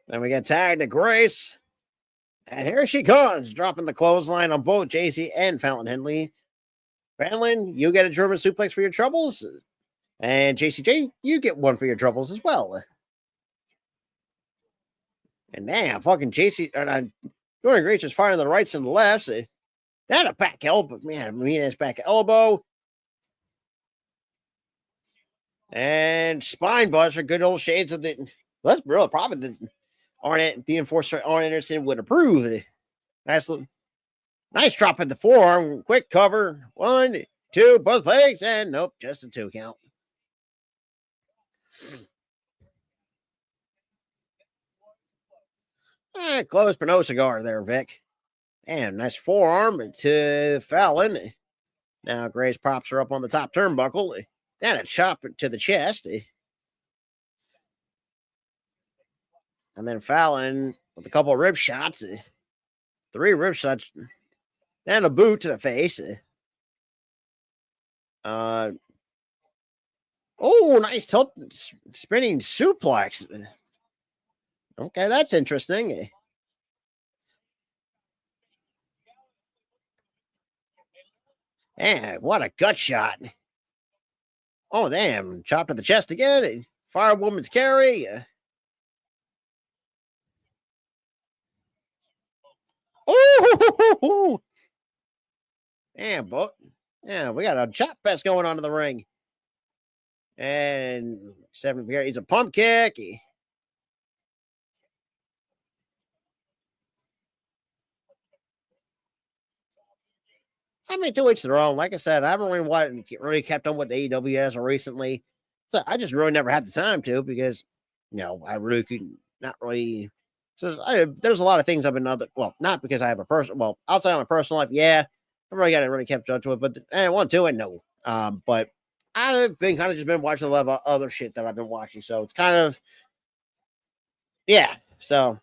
Then we get tagged to Grace. And here she comes, dropping the clothesline on both JC and Fallon Henley. Fallon, you get a German suplex for your troubles. And JCJ, you get one for your troubles as well. And damn, fucking JC, Jordan Grace is firing the rights and the lefts. That a back elbow, man. Mean-ass back elbow. And spine buster, good old shades of the. Let's be real, probably the enforcer Arn Anderson would approve. Nice drop in the forearm. Quick cover. 1, 2, both legs, and nope, just a 2 count. Close but no cigar there, Vic. Damn, nice forearm to Fallon. Now Grace props her up on the top turnbuckle. Then a chop to the chest. And then Fallon with a couple of rib shots. 3 rib shots. Then a boot to the face. Oh, nice tilt spinning suplex. Okay, that's interesting. Man, what a gut shot. Oh, damn. Chop to the chest again. Firewoman's carry. Oh, damn, but yeah, we got a chop fest going on in the ring. And 7 here. He's a pump kick. I mean, to each their own. Like I said, I haven't really kept on with the AEW as of recently. So I just really never had the time to because, I really couldn't, not really. So there's a lot of things I've been not because I have a outside of my personal life, yeah, I really kept up to it, but I want to and no. But I've been kind of just been watching a lot of other shit that I've been watching, so it's kind of, yeah. So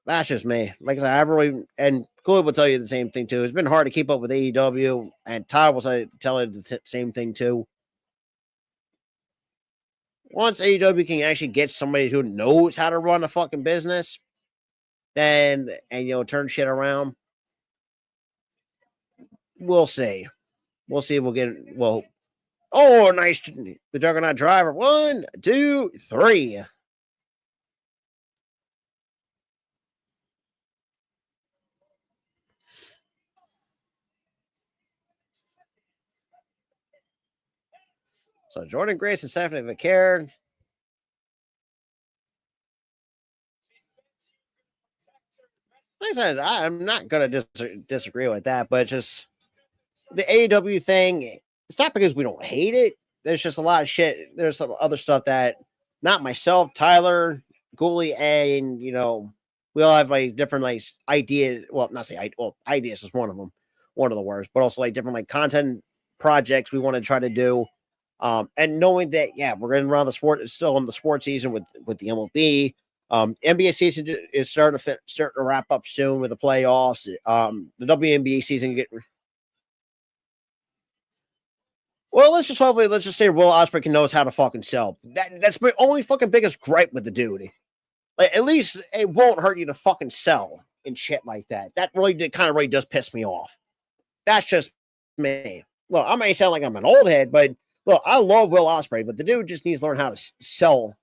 that's just me. Like I said, I really, and Chloe will tell you the same thing too. It's been hard to keep up with AEW, and Ty will tell you the same thing too. Once AEW can actually get somebody who knows how to run a fucking business, then turn shit around, we'll see. We'll see. Oh, nice. The Juggernaut driver. 1, 2, 3. So Jordan Grace and Stephanie Vaquer. Like I said, I'm not going to disagree with that, but just the AEW thing, it's not because we don't hate it. There's just a lot of shit. There's some other stuff that not myself, Tyler, Gooley, and, we all have different ideas. Well, not say ideas is one of them, one of the worst, but also different content projects we want to try to do. And knowing that, we're going around the sport, it's still in the sports season with the MLB. NBA season is starting to wrap up soon with the playoffs. The WNBA season let's just say Will Ospreay knows how to fucking sell. That's my only fucking biggest gripe with the dude. At least it won't hurt you to fucking sell and shit like that. That really does piss me off. That's just me. Look, I may sound like I'm an old head, but look, I love Will Ospreay, but the dude just needs to learn how to sell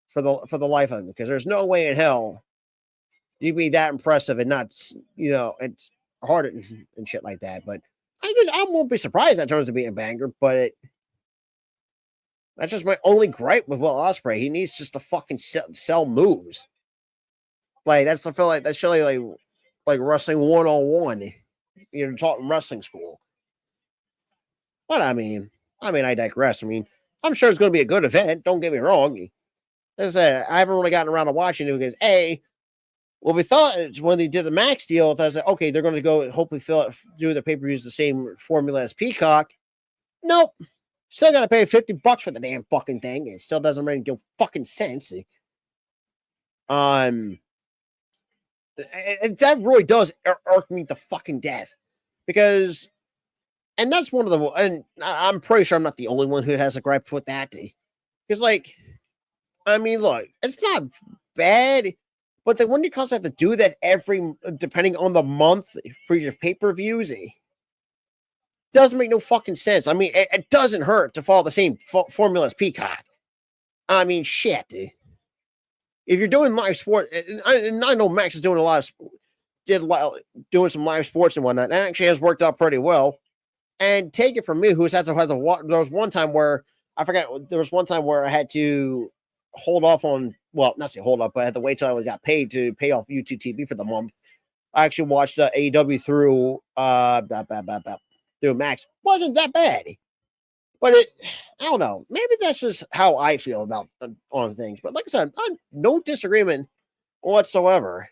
for the life of him, because there's no way in hell you'd be that impressive and not, it's hard and shit like that. But I won't be surprised that turns to be a banger, but that's just my only gripe with Will Ospreay. He needs just to fucking sell moves. I feel like that's really like wrestling 101. Taught in wrestling school. But I digress. I'm sure it's going to be a good event. Don't get me wrong. As I said, I haven't really gotten around to watching it because we thought when they did the Max deal, I was like, okay, they're going to go and hopefully do the pay-per-views the same formula as Peacock. Nope. Still got to pay $50 for the damn fucking thing. It still doesn't really make fucking sense. That really does irk me to fucking death, because, and that's one of the, and I'm pretty sure I'm not the only one who has a gripe with that. Because I mean, look, it's not bad, but then when you cause have to do that depending on the month for your pay-per-views, it doesn't make no fucking sense. I mean, it doesn't hurt to follow the same formula as Peacock. I mean, shit. If you're doing live sport, and I know Max is doing doing some live sports and whatnot, and actually has worked out pretty well. And take it from me, who's had to have the there was one time where I forgot there was one time where I had to hold off on, well, not say hold up, but I had to wait till I got paid to pay off YouTube TV for the month. I actually watched AEW through through Max. Wasn't that bad, but I don't know. Maybe that's just how I feel about on things. But like I said, I'm no disagreement whatsoever.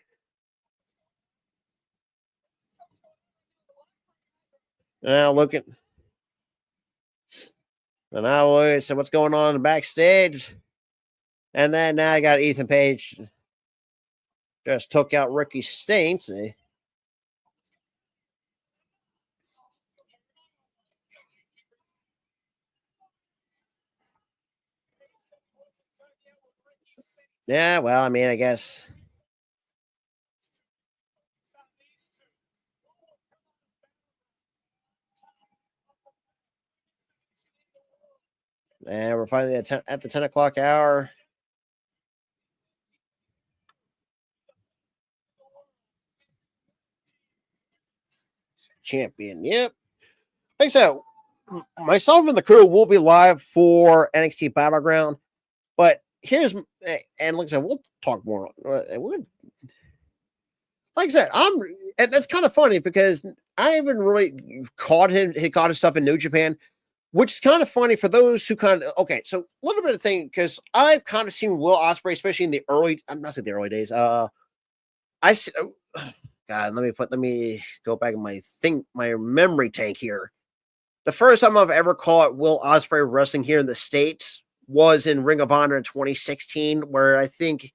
Now looking. And now so what's going on backstage? And then now I got Ethan Page just took out Ricky Stanks. Yeah, well, I mean, I guess. And we're finally at the 10 o'clock hour. Champion. Yep. Like I said, myself and the crew will be live for NXT Battleground. But here's, and like I said, we'll talk more. Like I said, and that's kind of funny because I haven't really he caught his stuff in New Japan, which is kind of funny for those who kind of, okay, so a little bit of thing, because I've kind of seen Will Ospreay, especially in the early, I'm not saying the early days. God, let me go back in my memory tank here. The first time I've ever caught Will Ospreay wrestling here in the States was in Ring of Honor in 2016, where I think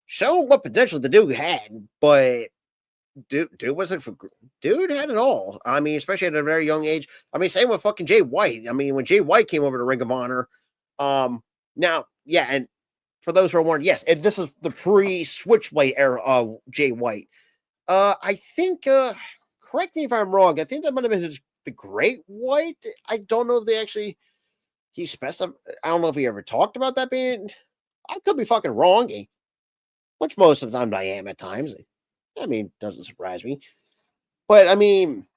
showing what potential the dude had, but dude had it all. I mean, especially at a very young age. I mean, same with fucking Jay White. I mean, when Jay White came over to Ring of Honor, now, yeah, and for those who are wondering, yes, and this is the pre-Switchblade era of Jay White. I think, correct me if I'm wrong, I think that might have been the Great White. I don't know if they actually, he specified, I don't know if he ever talked about that being, I could be fucking wrong, which most of the time I am at times. I mean, doesn't surprise me. But, I mean,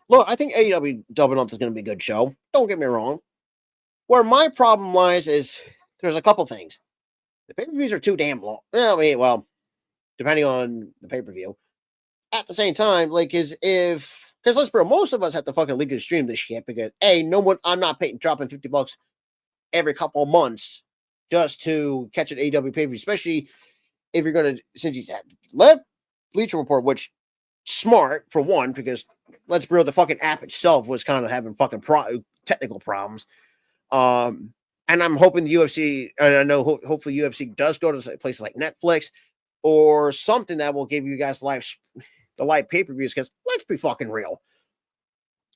look, I think AEW Double Up is going to be a good show. Don't get me wrong. Where my problem lies is there's a couple things. The pay-per-views are too damn long. I mean, well, depending on the pay-per-view. At the same time, like, because let's be real, most of us have to fucking legally stream this shit because, I'm not dropping $50 every couple of months just to catch an AEW pay-per-view, especially if you're going to, since he's left Bleacher Report, which smart for one, because let's be real, the fucking app itself was kind of having fucking technical problems. And I'm hoping the UFC, and I know hopefully UFC does go to places like Netflix or something that will give you guys the live pay-per-views, because let's be fucking real.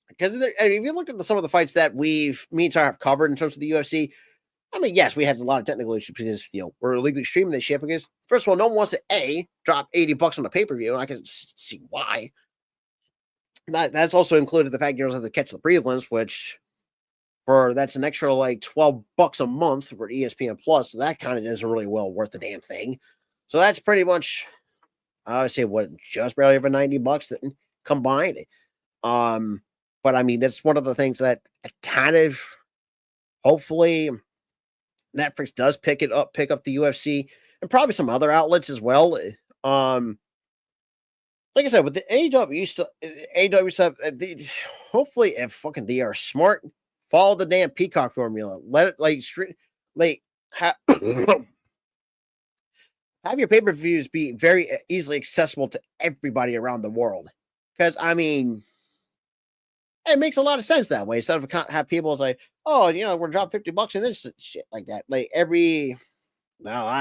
Because if you look at some of the fights that me and Tyler have covered in terms of the UFC, I mean, yes, we had a lot of technical issues because, we're illegally streaming this shit because, first of all, no one wants to, drop $80 on a pay-per-view, and I can see why. That's also included the fact you also have to catch the prelims, which, that's an extra, like, $12 a month for ESPN Plus, so that kind of isn't really well worth the damn thing. So that's pretty much, I would say, just barely over $90 that combined. But, I mean, that's one of the things that kind of, hopefully, Netflix does pick up the UFC and probably some other outlets as well. Like I said, with the AEW stuff, hopefully, if fucking they are smart, follow the damn Peacock formula. Let it have your pay-per-views be very easily accessible to everybody around the world. Because I mean, it makes a lot of sense that way. Instead of have people say, "Oh, we're dropping $50 in this shit," like that. Like I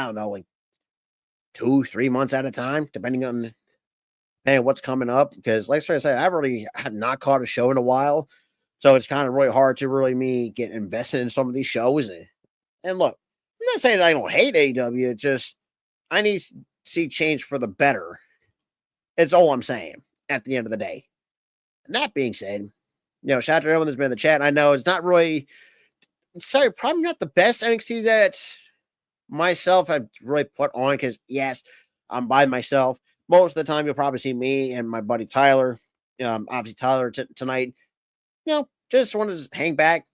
don't know, like 2-3 months at a time, depending on what's coming up. Because, like I said, I've already had not caught a show in a while, so it's kind of really hard to really get invested in some of these shows. And look, not saying I don't hate AEW. It's just I need to see change for the better. It's all I'm saying at the end of the day. And that being said, shout out to everyone that's been in the chat. I know it's not really, sorry, probably not the best NXT that myself I've really put on because, yes, I'm by myself. Most of the time, you'll probably see me and my buddy Tyler. Obviously, Tyler tonight, just want to hang back,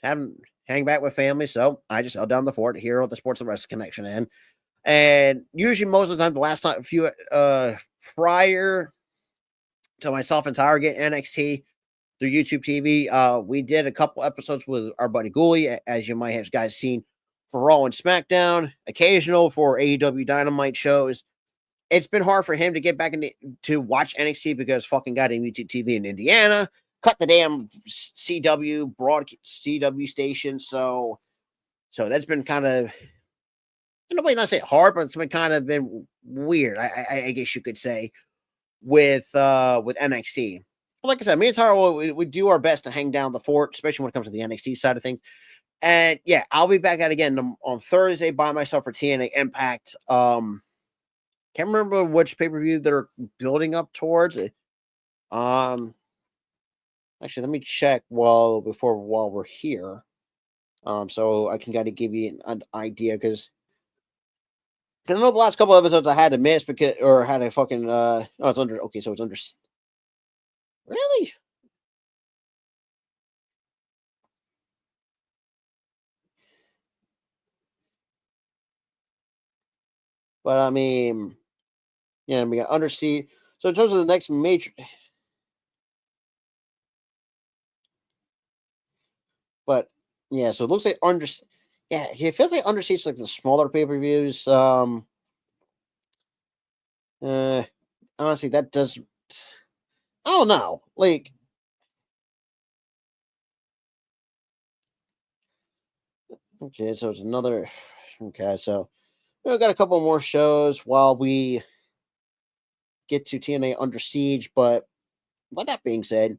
hang back with family. So I just held down the fort here with the Sports and Wrestling Connection in. And usually, most of the time, the last time, a few prior to myself and Tyler getting NXT through YouTube TV, we did a couple episodes with our buddy Gooley, as you might have guys seen for Raw and SmackDown, occasional for AEW Dynamite shows. It's been hard for him to get back to watch NXT because fucking goddamn YouTube TV in Indiana cut the damn CW station. So that's been kind of, nobody not say hard, but it's been weird. I guess you could say with NXT. But like I said, me and Tara, we do our best to hang down the fort, especially when it comes to the NXT side of things. And yeah, I'll be back at again on Thursday by myself for TNA Impact. Can't remember which pay-per-view they're building up towards it. Actually, let me check while we're here. So I can kind of give you an idea because I know the last couple of episodes I had to miss had a fucking it's under really. But I mean, we got Undersea. So in terms of the next major, but yeah, so it looks like it feels like Undersea's like the smaller pay-per-views. Honestly, that does. I don't know. Like, okay, so it's another. Okay, so we've got a couple more shows while we get to TNA Under Siege. But with that being said,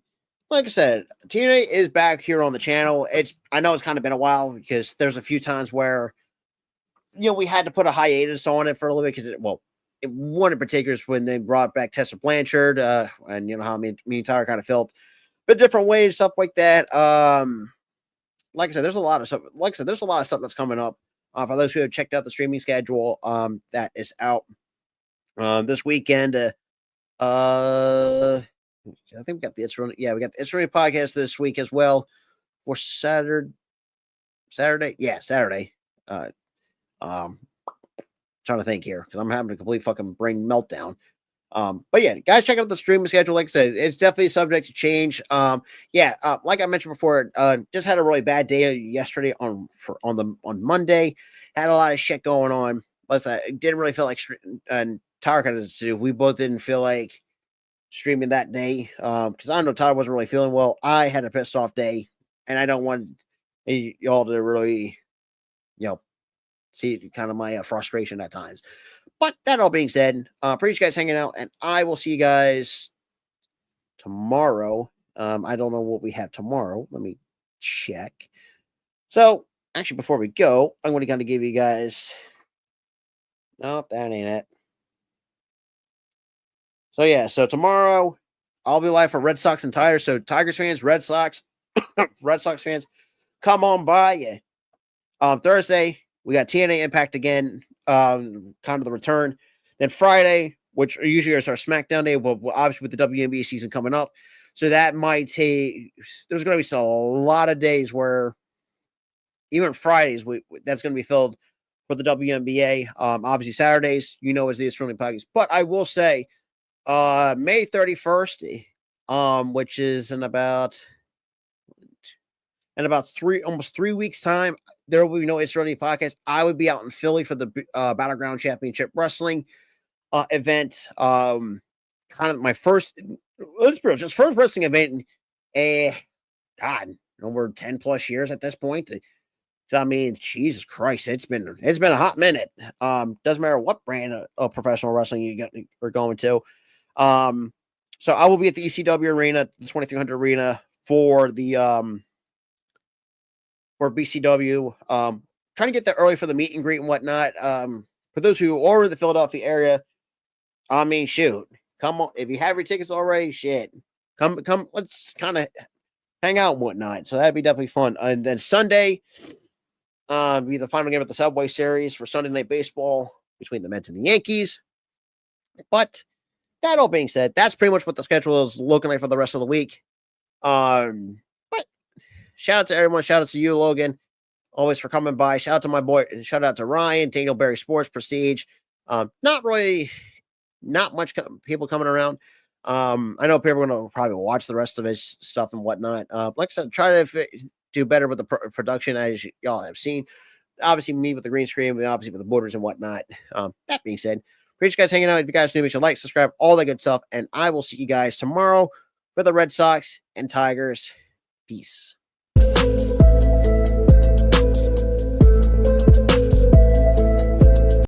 like I said, TNA is back here on the channel. I know it's kind of been a while because there's a few times where we had to put a hiatus on it for a little bit because one in particular is when they brought back Tessa Blanchard, and you know how me and Tyler kind of felt, but different ways, stuff like that. Like I said, there's a lot of stuff. Like I said, there's a lot of stuff that's coming up. For those who have checked out the streaming schedule, that is out this weekend. I think we got the It's Running. Yeah, we got the It's Running podcast this week as well for Saturday. Yeah, Saturday. Trying to think here because I'm having a complete fucking brain meltdown. But yeah, guys, check out the streaming schedule. Like I said, it's definitely subject to change. Like I mentioned before, just had a really bad day yesterday on Monday. Had a lot of shit going on. Plus, I didn't really feel like and Tyler kind of do. We both didn't feel like streaming that day because I know Tyler wasn't really feeling well. I had a pissed off day, and I don't want y'all to really, see kind of my frustration at times. But that all being said, appreciate you guys hanging out, and I will see you guys tomorrow. I don't know what we have tomorrow. Let me check. So, actually, before we go, I'm going to kind of give you guys. Nope, that ain't it. So yeah, so tomorrow I'll be live for Red Sox and Tigers. So Tigers fans, Red Sox, Red Sox fans, come on by. Yeah. Thursday we got TNA Impact again. Kind of the return. Then Friday, which usually is our SmackDown day, well, obviously with the WNBA season coming up, so that might take. There's going to be a lot of days where even Fridays that's going to be filled for the WNBA. Obviously Saturdays, is the Australian podcast. But I will say, May 31st, which is in about almost 3 weeks time, there will be no Israeli podcast. I would be out in Philly for the Battleground Championship Wrestling event. Kind of my first, just first wrestling event in over 10 plus years at this point. So I mean, Jesus Christ, it's been a hot minute. Doesn't matter what brand of professional wrestling we're going to. So I will be at the ECW arena, the 2300 arena for the for BCW. trying to get there early for the meet and greet and whatnot. For those who are in the Philadelphia area, I mean, shoot, come on. If you have your tickets already, shit, come. Let's kind of hang out and whatnot. So that'd be definitely fun. And then Sunday, be the final game of the Subway Series for Sunday Night Baseball between the Mets and the Yankees. But that all being said, that's pretty much what the schedule is looking like for the rest of the week. But shout out to everyone. Shout out to you, Logan, always for coming by. Shout out to my boy. Shout out to Ryan, Daniel Berry Sports, Prestige. Not much people coming around. I know people are going to probably watch the rest of his stuff and whatnot. Like I said, try to do better with the production, as y'all have seen. Obviously, me with the green screen, and obviously with the borders and whatnot. That being said, appreciate you guys hanging out. If you guys new, make sure to like, subscribe, all that good stuff. And I will see you guys tomorrow for the Red Sox and Tigers. Peace.